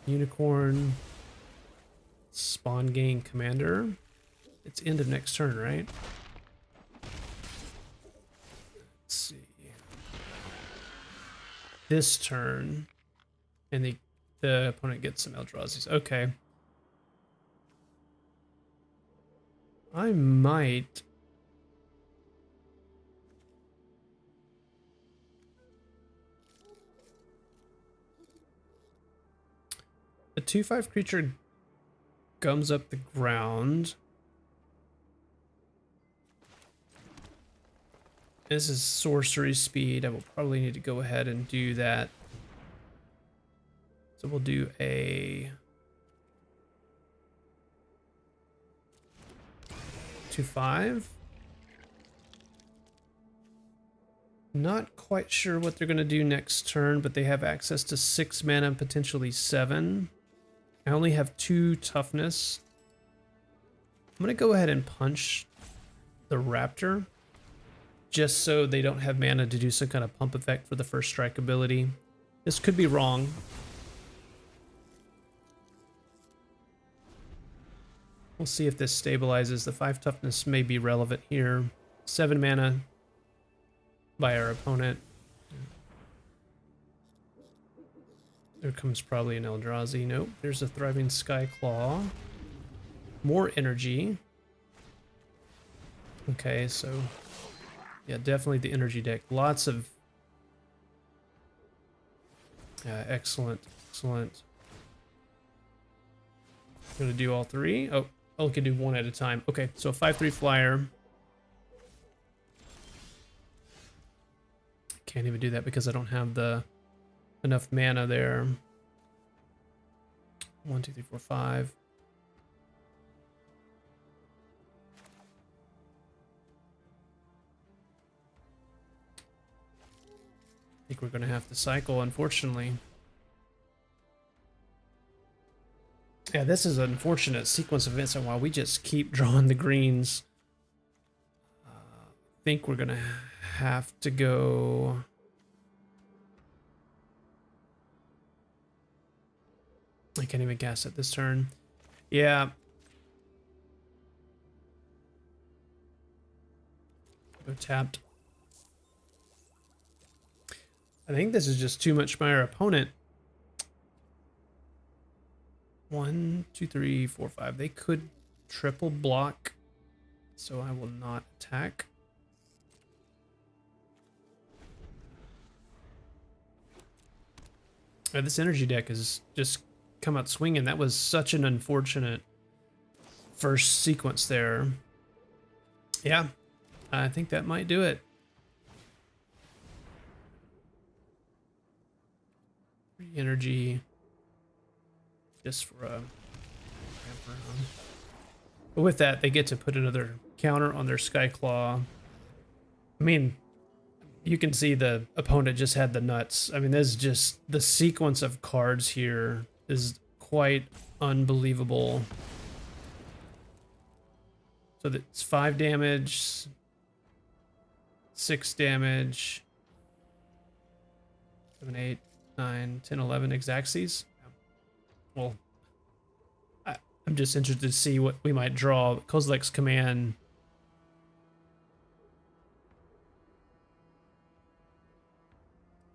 Unicorn, Spawn Gain Commander. It's end of next turn, right? Let's see. This turn, and the opponent gets some Eldrazi's. Okay. I might... A 2/5 creature gums up the ground. This is sorcery speed. I will probably need to go ahead and do that. So we'll do a 2/5. Not quite sure what they're going to do next turn, but they have access to 6 mana, potentially 7. I only have 2 toughness. I'm going to go ahead and punch the Raptor, just so they don't have mana to do some kind of pump effect for the first strike ability. This could be wrong. We'll see if this stabilizes. The 5 toughness may be relevant here. 7 mana by our opponent. There comes probably an Eldrazi. Nope, there's a Thriving Skyclaw. More energy. Okay, so yeah, definitely the energy deck. Lots of excellent. I'm gonna do all 3. Oh, I can do 1 at a time. Okay, so a 5/3 flyer. Can't even do that because I don't have enough mana there. 1, 2, 3, 4, 5. I think we're gonna have to cycle, unfortunately. Yeah, this is an unfortunate sequence of events, and while we just keep drawing the greens, I think we're gonna have to go... I can't even guess at this turn. Yeah. Go tapped. I think this is just too much by our opponent. 1, 2, 3, 4, 5. They could triple block, so I will not attack. This energy deck is just come out swinging. That was such an unfortunate first sequence there. Yeah, I think that might do it. Energy just for a... But with that, they get to put another counter on their Skyclaw. I mean, you can see the opponent just had the nuts. I mean, there's just the sequence of cards here is quite unbelievable. So that's 5 damage, 6 damage, 7, 8, 9, 10, 11 Xaxes. Well, I'm just interested to see what we might draw. Kozilek's Command.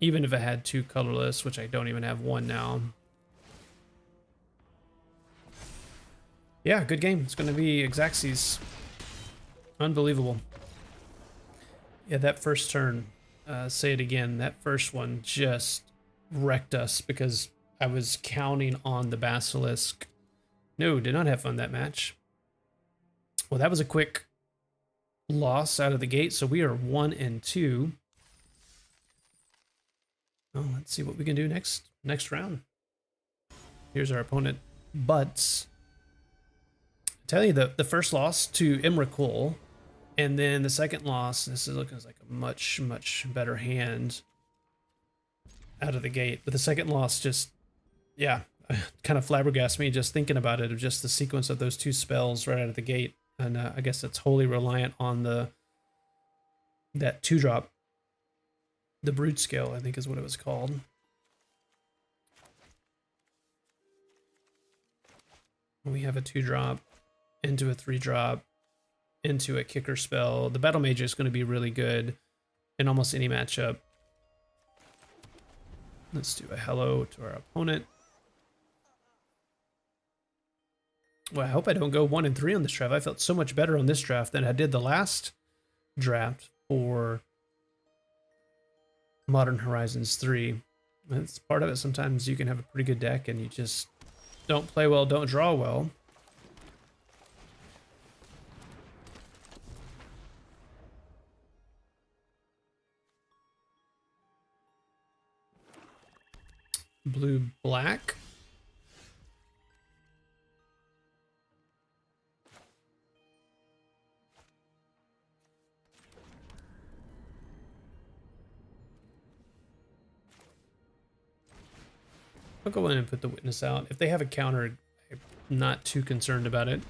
Even if I had 2 colorless, which I don't even have 1 now. Yeah, good game. It's going to be Xaxes. Unbelievable. Yeah, that first turn, say it again, that first one just wrecked us because I was counting on the Basilisk. No, did not have fun that match. Well, that was a quick loss out of the gate, so we are 1 and 2. Oh, let's see what we can do next round. Here's our opponent, Butts. I tell you, the first loss to Emrakul, and then the second loss, this is looking like a much, much better hand out of the gate. But the second loss just, yeah, kind of flabbergasts me just thinking about it, of just the sequence of those two spells right out of the gate. And I guess it's wholly reliant on that 2-drop. The Brute Scale, I think is what it was called. We have a 2-drop into a 3-drop into a kicker spell. The Battle Mage is going to be really good in almost any matchup. Let's do a hello to our opponent. Well, I hope I don't go 1 and 3 on this draft. I felt so much better on this draft than I did the last draft for Modern Horizons 3. That's part of it. Sometimes you can have a pretty good deck and you just don't play well, don't draw well. Blue, black. I'll go in and put the Witness out. If they have a counter, I'm not too concerned about it.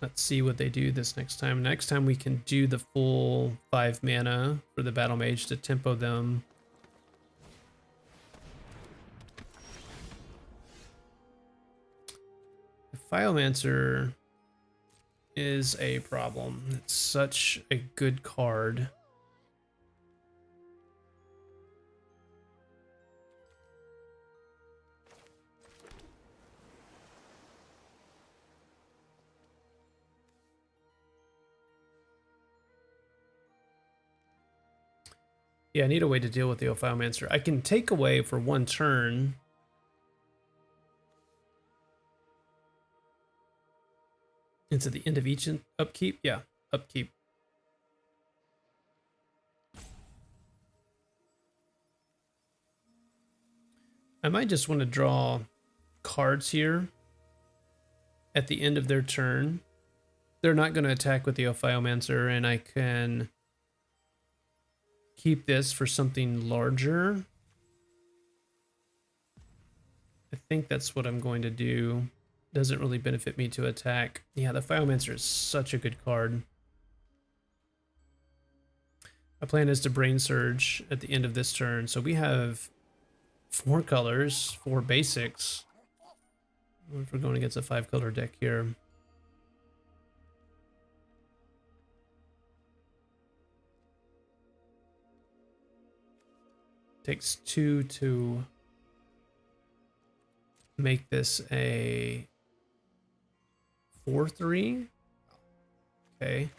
Let's see what they do this next time. Next time we can do the full 5 mana for the Battle Mage to tempo them. The Biomancer is a problem. It's such a good card. Yeah, I need a way to deal with the Ophiomancer. I can take away for 1 turn. Into the end of each upkeep? Yeah, upkeep. I might just want to draw cards here at the end of their turn. They're not going to attack with the Ophiomancer, and I can keep this for something larger. I think that's what I'm going to do. Doesn't really benefit me to attack. Yeah, the Biomancer is such a good card. My plan is to Brain Surge at the end of this turn. So we have 4 colors, 4 basics. If we're going against a 5-color deck here. Takes 2 to make this a 4/3. Okay. All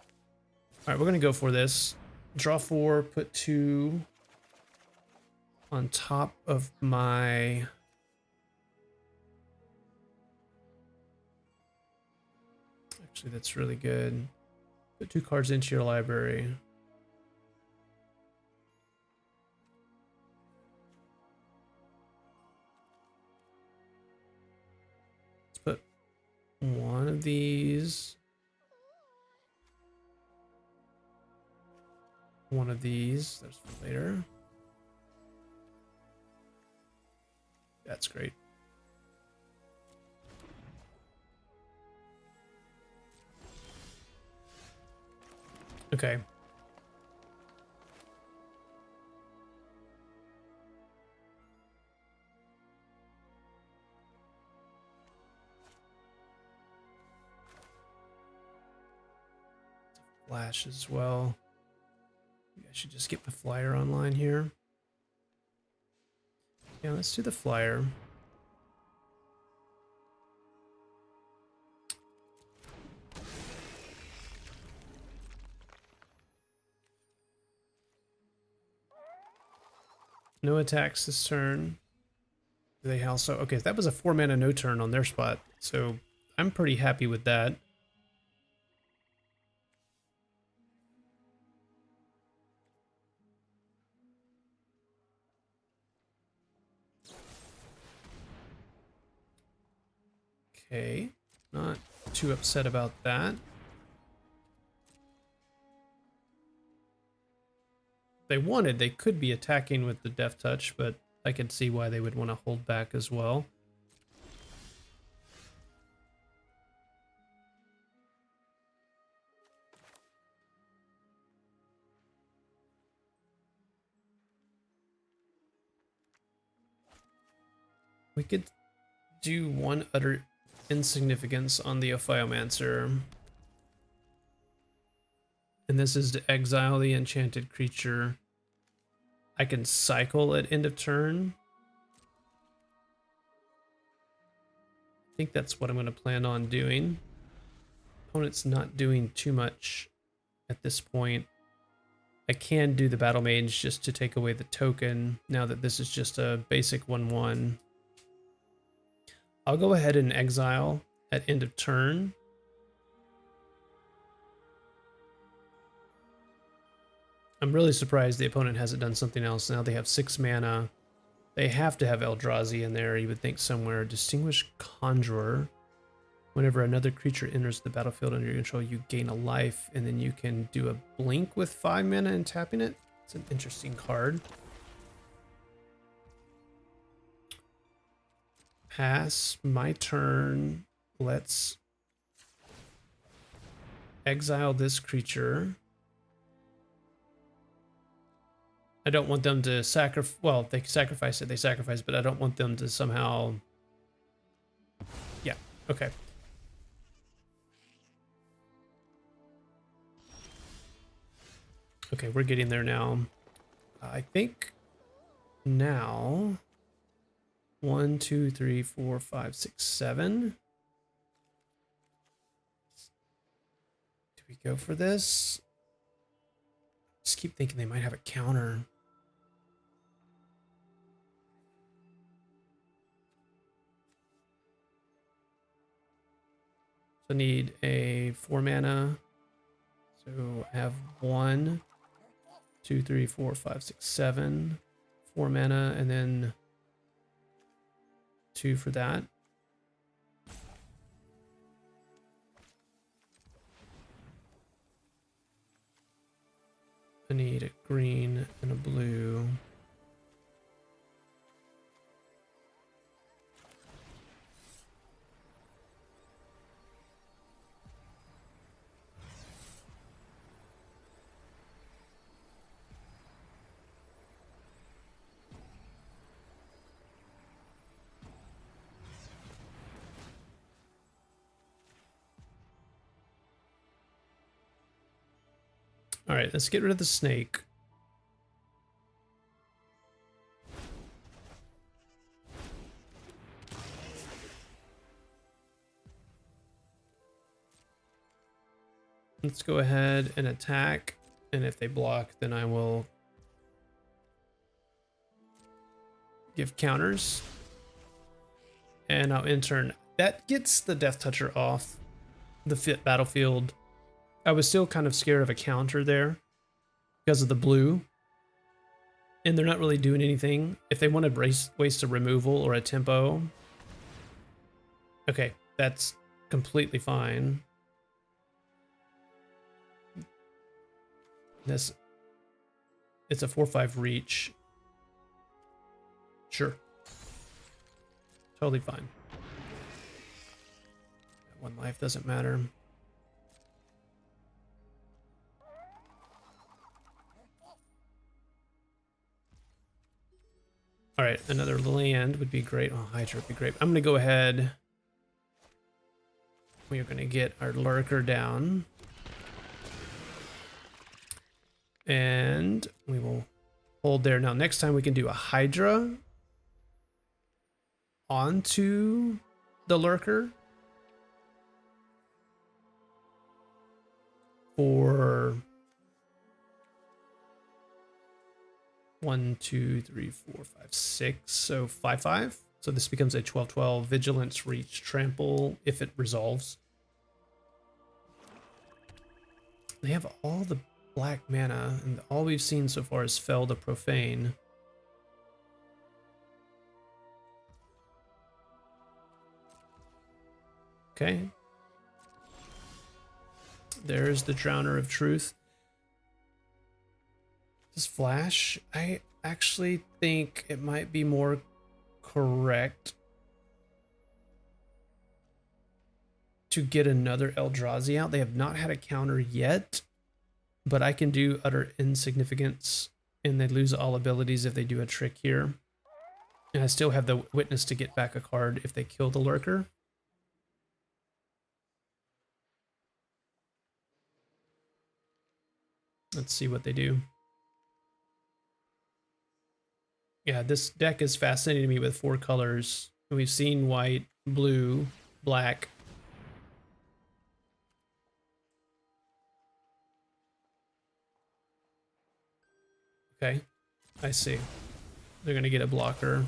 right, we're gonna go for this. Draw 4, put 2 on top of my. Actually, that's really good. Put 2 cards into your library. One of these. One of these. There's for later. That's great. Okay. Flash as well. Maybe I should just get my flyer online here. Yeah, let's do the flyer. No attacks this turn. They also, okay, that was a 4 mana no turn on their spot, so I'm pretty happy with that. Okay, not too upset about that. If they wanted, they could be attacking with the Death Touch, but I could see why they would want to hold back as well. We could do one utter insignificance on the Ophiomancer. And this is to exile the enchanted creature. I can cycle at end of turn. I think that's what I'm going to plan on doing. Opponent's not doing too much at this point. I can do the Battle Mage just to take away the token now that this is just a basic 1/1. I'll go ahead and exile at end of turn. I'm really surprised the opponent hasn't done something else. Now they have 6 mana. They have to have Eldrazi in there, you would think somewhere. Distinguished Conjurer. Whenever another creature enters the battlefield under your control, you gain a life, and then you can do a blink with 5 mana and tapping it. It's an interesting card. Pass my turn. Let's exile this creature. I don't want them to sacrifice. Well, they sacrifice it, they sacrifice, but I don't want them to somehow. Yeah, okay. Okay, we're getting there now. I think now 1, 2, 3, 4, 5, 6, 7. Do we go for this? Just keep thinking they might have a counter. So need a 4 mana. So I have 1, 2, 3, 4, 5, 6, 7. 4 mana, and then 2 for that. I need a green and a blue. All right, let's get rid of the snake. Let's go ahead and attack, and if they block, then I will give counters. And I'll intern. That gets the Death Toucher off the fit battlefield. I was still kind of scared of a counter there because of the blue. And they're not really doing anything. If they wanted waste a removal or a tempo, okay, that's completely fine. This, it's a 4/5 reach. Sure. Totally fine. 1 life doesn't matter. All right, another land would be great. Oh, Hydra would be great. I'm going to go ahead. We are going to get our lurker down. And we will hold there. Now, next time we can do a Hydra onto the lurker for 1, 2, 3, 4, 5, 6. So 5/5. So this becomes a 12/12 vigilance, reach, trample if it resolves. They have all the black mana, and all we've seen so far is Fell the Profane. Okay. There's the Drowner of Truth. Does Flash? actually think it might be more correct to get another Eldrazi out. They have not had a counter yet, but I can do Utter Insignificance, and they lose all abilities if they do a trick here. And I still have the Witness to get back a card if they kill the Lurker. Let's see what they do. Yeah, this deck is fascinating to me with 4 colors. We've seen white, blue, black. Okay, I see. They're going to get a blocker.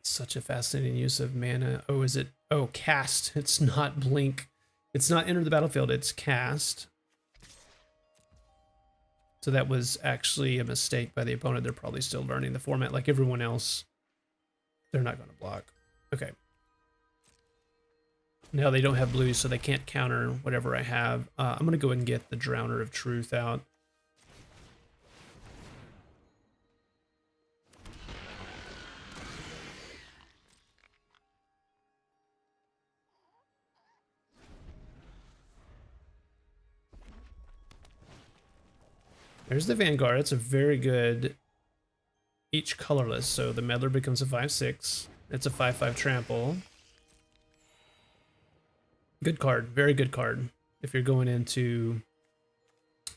Such a fascinating use of mana. Oh, is it? Oh, cast. It's not blink. It's not enter the battlefield. It's cast. So that was actually a mistake by the opponent. They're probably still learning the format like everyone else. They're not going to block. Okay. Now they don't have blues, so they can't counter whatever I have. I'm going to go ahead and get the Drowner of Truth out. There's the Vanguard. It's a very good, each colorless. So the Meddler becomes a 5/6. It's a 5/5 trample. Good card. Very good card. If you're going into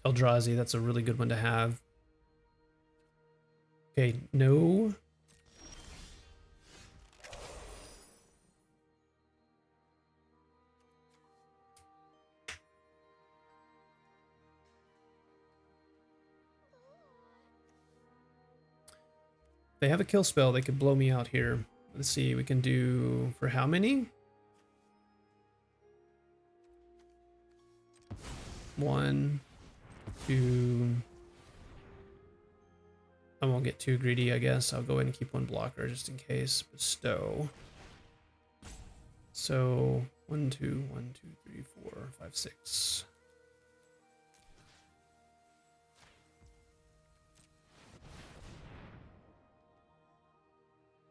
Eldrazi, that's a really good one to have. Okay, no. They have a kill spell. They could blow me out here. Let's see. We can do for how many? 1, 2. I won't get too greedy, I guess. I'll go ahead and keep 1 blocker just in case. Bestow. So 1, 2, 1, 2, 3, 4, 5, 6.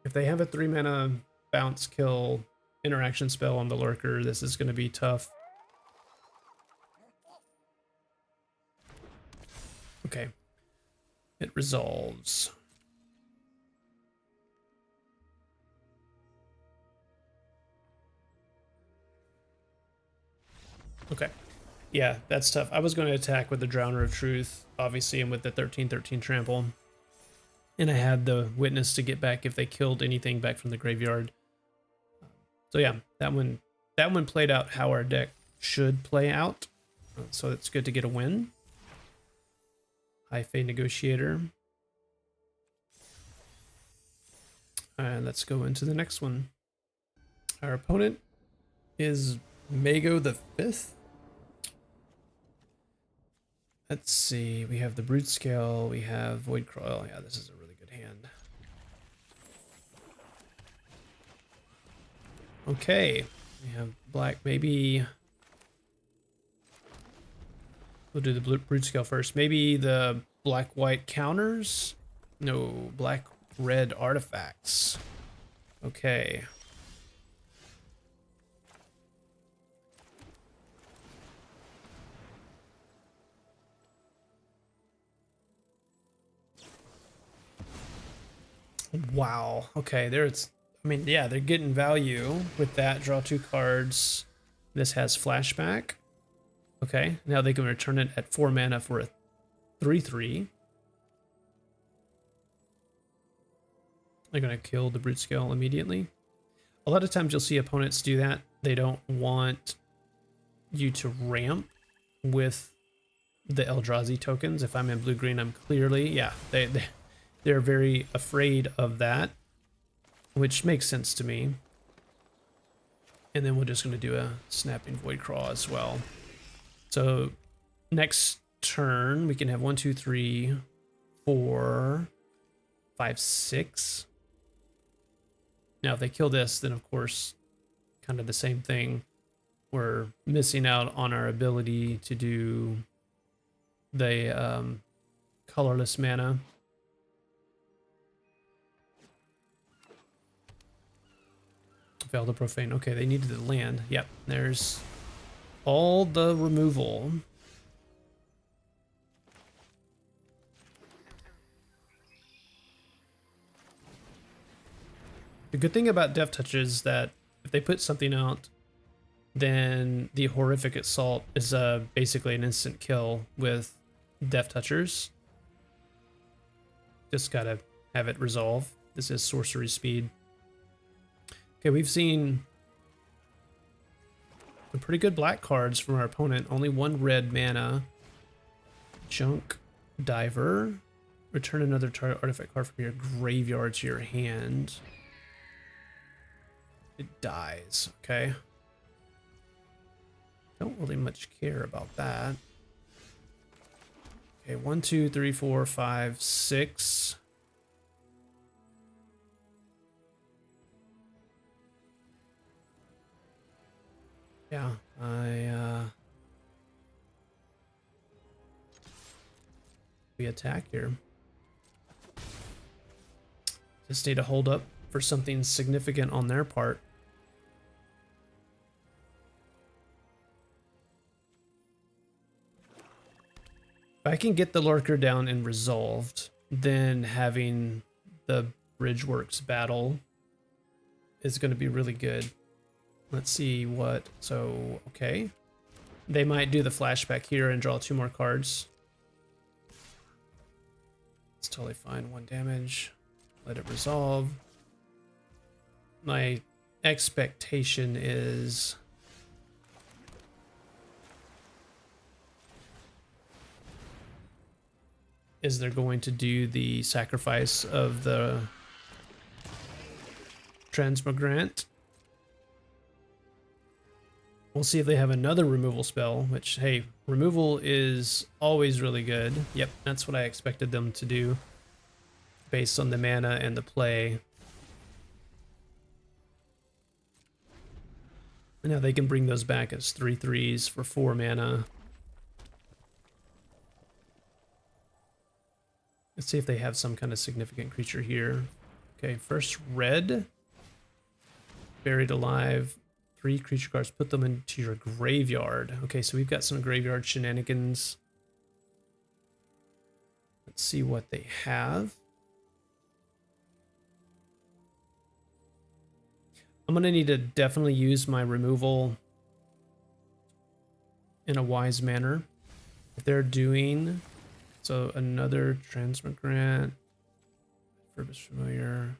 If they have a 3 mana bounce kill interaction spell on the Lurker, this is going to be tough. Okay. It resolves. Okay. Yeah, that's tough. I was going to attack with the Drowner of Truth, obviously, and with the 13/13 trample. And I had the Witness to get back if they killed anything back from the graveyard. So yeah, that one played out how our deck should play out. So it's good to get a win. High Fate Negotiator. And let's go into the next one. Our opponent is Mago the Fifth. Let's see. We have the Brute Scale. We have Void Crawl. Oh, yeah, this is a really good hand. Okay. We have black. Maybe we'll do the Brute Scale first. Maybe the black-white counters? No, black-red artifacts. Okay. Wow. Okay, there's... I mean, yeah, they're getting value with that. Draw 2 cards. This has flashback. Okay, now they can return it at 4 mana for a 3/3. They're going to kill the Brute Scale immediately. A lot of times you'll see opponents do that. They don't want you to ramp with the Eldrazi tokens. If I'm in blue-green, I'm clearly... Yeah, they're very afraid of that, which makes sense to me. And then we're just going to do a Snapping Voidcraw as well. So next turn, we can have 1, 2, 3, 4, 5, 6. Now, if they kill this, then of course, kind of the same thing. We're missing out on our ability to do the colorless mana. Veil the Profane. Okay, they needed the land. Yep, there's all the removal. The good thing about Death Touch is that if they put something out, then the Horrific Assault is basically an instant kill with Death Touchers. Just gotta have it resolve. This is sorcery speed. Okay, we've seen some pretty good black cards from our opponent. Only one red mana. Junk Diver. Return another target artifact card from your graveyard to your hand. It dies. Okay. Don't really much care about that. Okay, 1, 2, 3, 4, 5, 6. Yeah, we attack here. Just need to hold up for something significant on their part. If I can get the Lurker down and resolved, then having the Bridgeworks battle is going to be really good. Let's see what... So, okay. They might do the flashback here and draw 2 more cards. It's totally fine. 1 damage. Let it resolve. My expectation is... they're going to do the sacrifice of the Transmogrant. We'll see if they have another removal spell, which, hey, removal is always really good. Yep, that's what I expected them to do based on the mana and the play. And now they can bring those back as 3/3s for 4 mana. Let's see if they have some kind of significant creature here. Okay, first red. Buried Alive. 3 creature cards. Put them into your graveyard. Okay, so we've got some graveyard shenanigans. Let's see what they have. I'm going to need to definitely use my removal in a wise manner. If they're doing... So another Transmogrant, Furbished Familiar,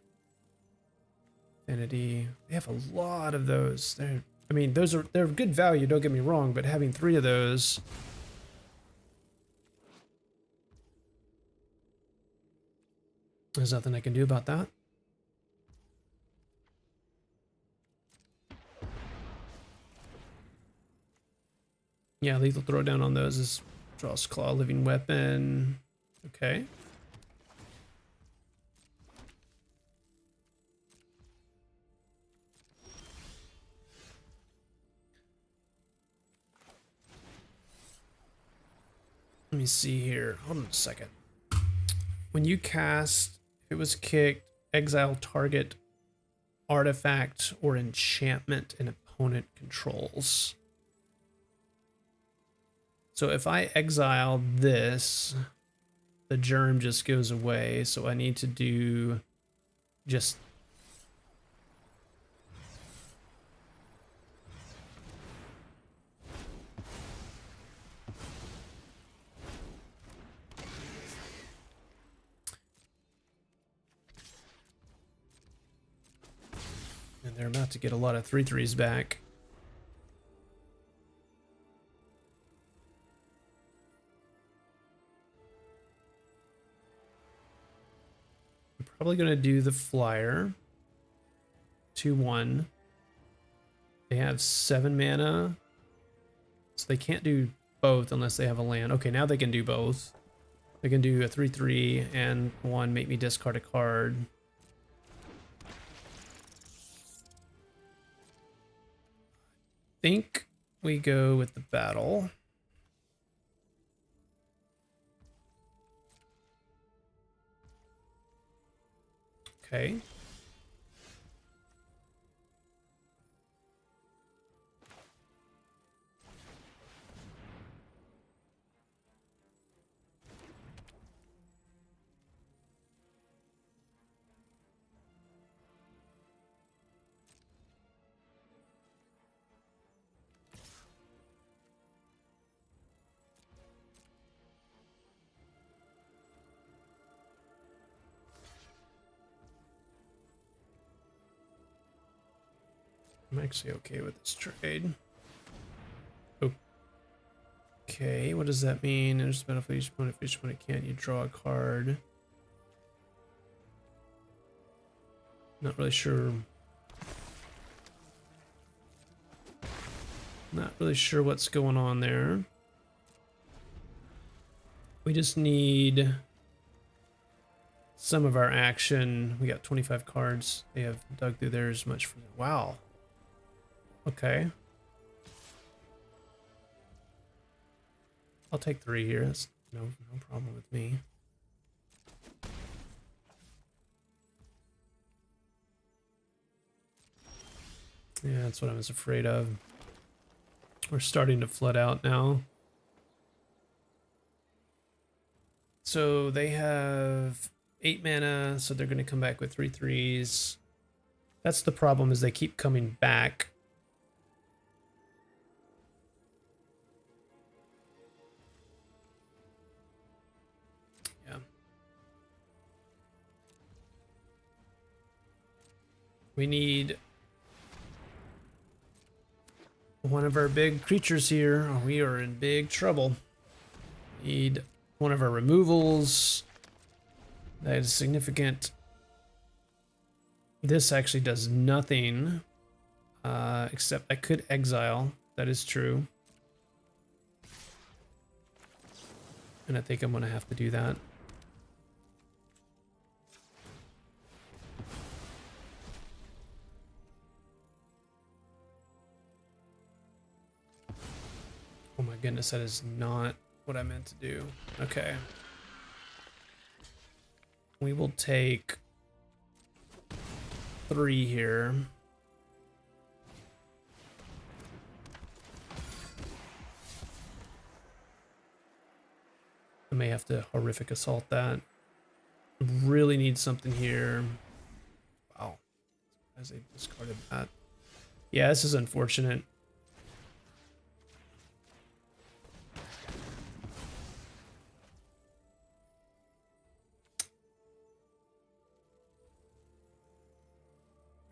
Affinity. They have a lot of those. I mean, they're good value, don't get me wrong, but having 3 of those... There's nothing I can do about that. Yeah, lethal throwdown on those is draws Claw, Living Weapon. Okay. Let me see here. Hold on a second. When you cast, if it was kicked, exile target artifact or enchantment an opponent controls. So if I exile this, the germ just goes away. So I need to do just... And they're about to get a lot of 3/3s back. I'm probably going to do the flyer. 2/1. They have 7 mana. So they can't do both unless they have a land. Okay, now they can do both. They can do a 3/3 and 1 make me discard a card. I think we go with the battle. Okay. I'm actually okay with this trade. Okay, what does that mean? There's benefit each opponent. If each opponent can't, you draw a card. Not really sure. Not really sure what's going on there. We just need some of our action. We got 25 cards. They have dug through theirs much for wow. Okay. I'll take 3 here. That's no problem with me. Yeah, that's what I was afraid of. We're starting to flood out now. So they have 8 mana, so they're going to come back with 3 3s. That's the problem, is they keep coming back. Yeah. We need one of our big creatures here. Oh, we are in big trouble. Need one of our removals. That is significant. This actually does nothing, except I could exile. That is true. And I think I'm gonna have to do that. Oh my goodness, that is not what I meant to do. Okay. We will take 3 here. I may have to horrific assault that. Really need something here. Wow. As they discarded that. Yeah, this is unfortunate.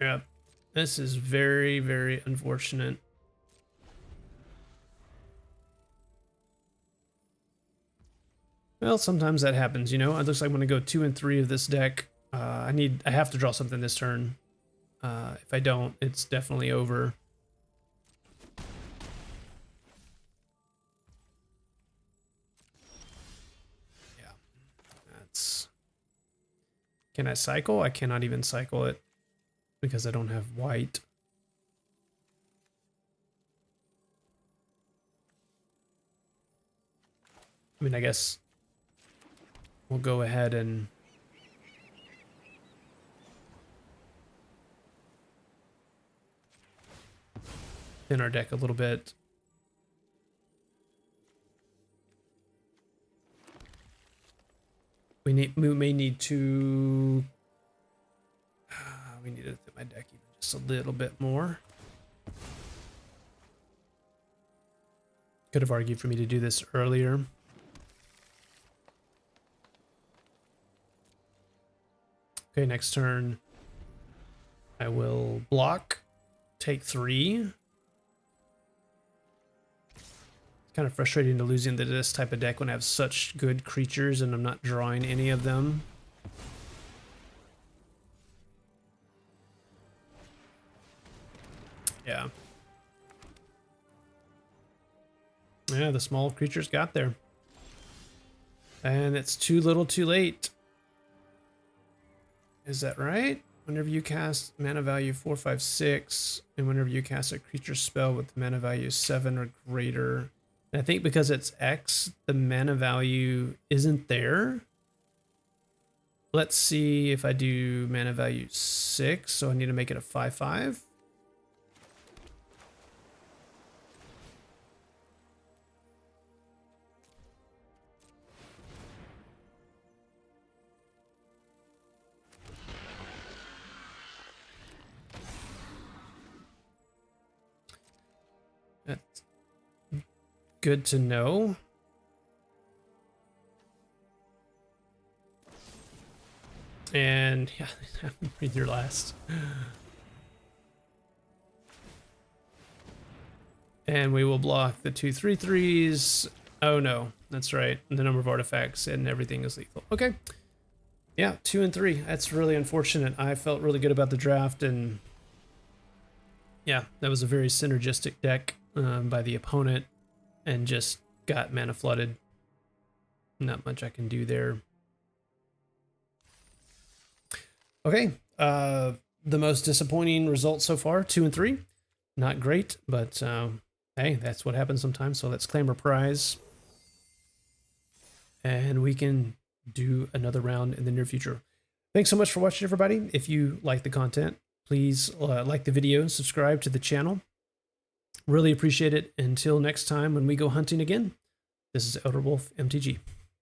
Yeah, this is very, very unfortunate. Well, sometimes that happens, you know. It looks like I'm gonna go 2 and 3 of this deck. I have to draw something this turn. If I don't, it's definitely over. Yeah, that's. Can I cycle? I cannot even cycle it because I don't have white. I mean, I guess we'll go ahead and thin our deck a little bit. We may need to. We need to thin my deck even just a little bit more. Could have argued for me to do this earlier. Okay, next turn I will block, take 3. It's kind of frustrating to lose into this type of deck when I have such good creatures and I'm not drawing any of them. Yeah. Yeah, the small creatures got there. And it's too little too late. Is that right? Whenever you cast mana value 4, 5, 6, and whenever you cast a creature spell with mana value 7 or greater. And I think because it's X, the mana value isn't there. Let's see if I do mana value 6, so I need to make it a 5/5. That's good to know. And yeah, read your last. And we will block the 2/3/3s. Oh no, that's right. The number of artifacts and everything is lethal. Okay. Yeah, 2 and 3. That's really unfortunate. I felt really good about the draft, and yeah, that was a very synergistic deck by the opponent, and just got mana flooded. Not much I can do there. Okay, the most disappointing result so far, 2 and 3. Not great, but hey, that's what happens sometimes. So let's claim our prize, and we can do another round in the near future. Thanks so much for watching, everybody. If you like the content, please like the video, subscribe to the channel. Really appreciate it. Until next time when we go hunting again, this is Elder Wolf MTG.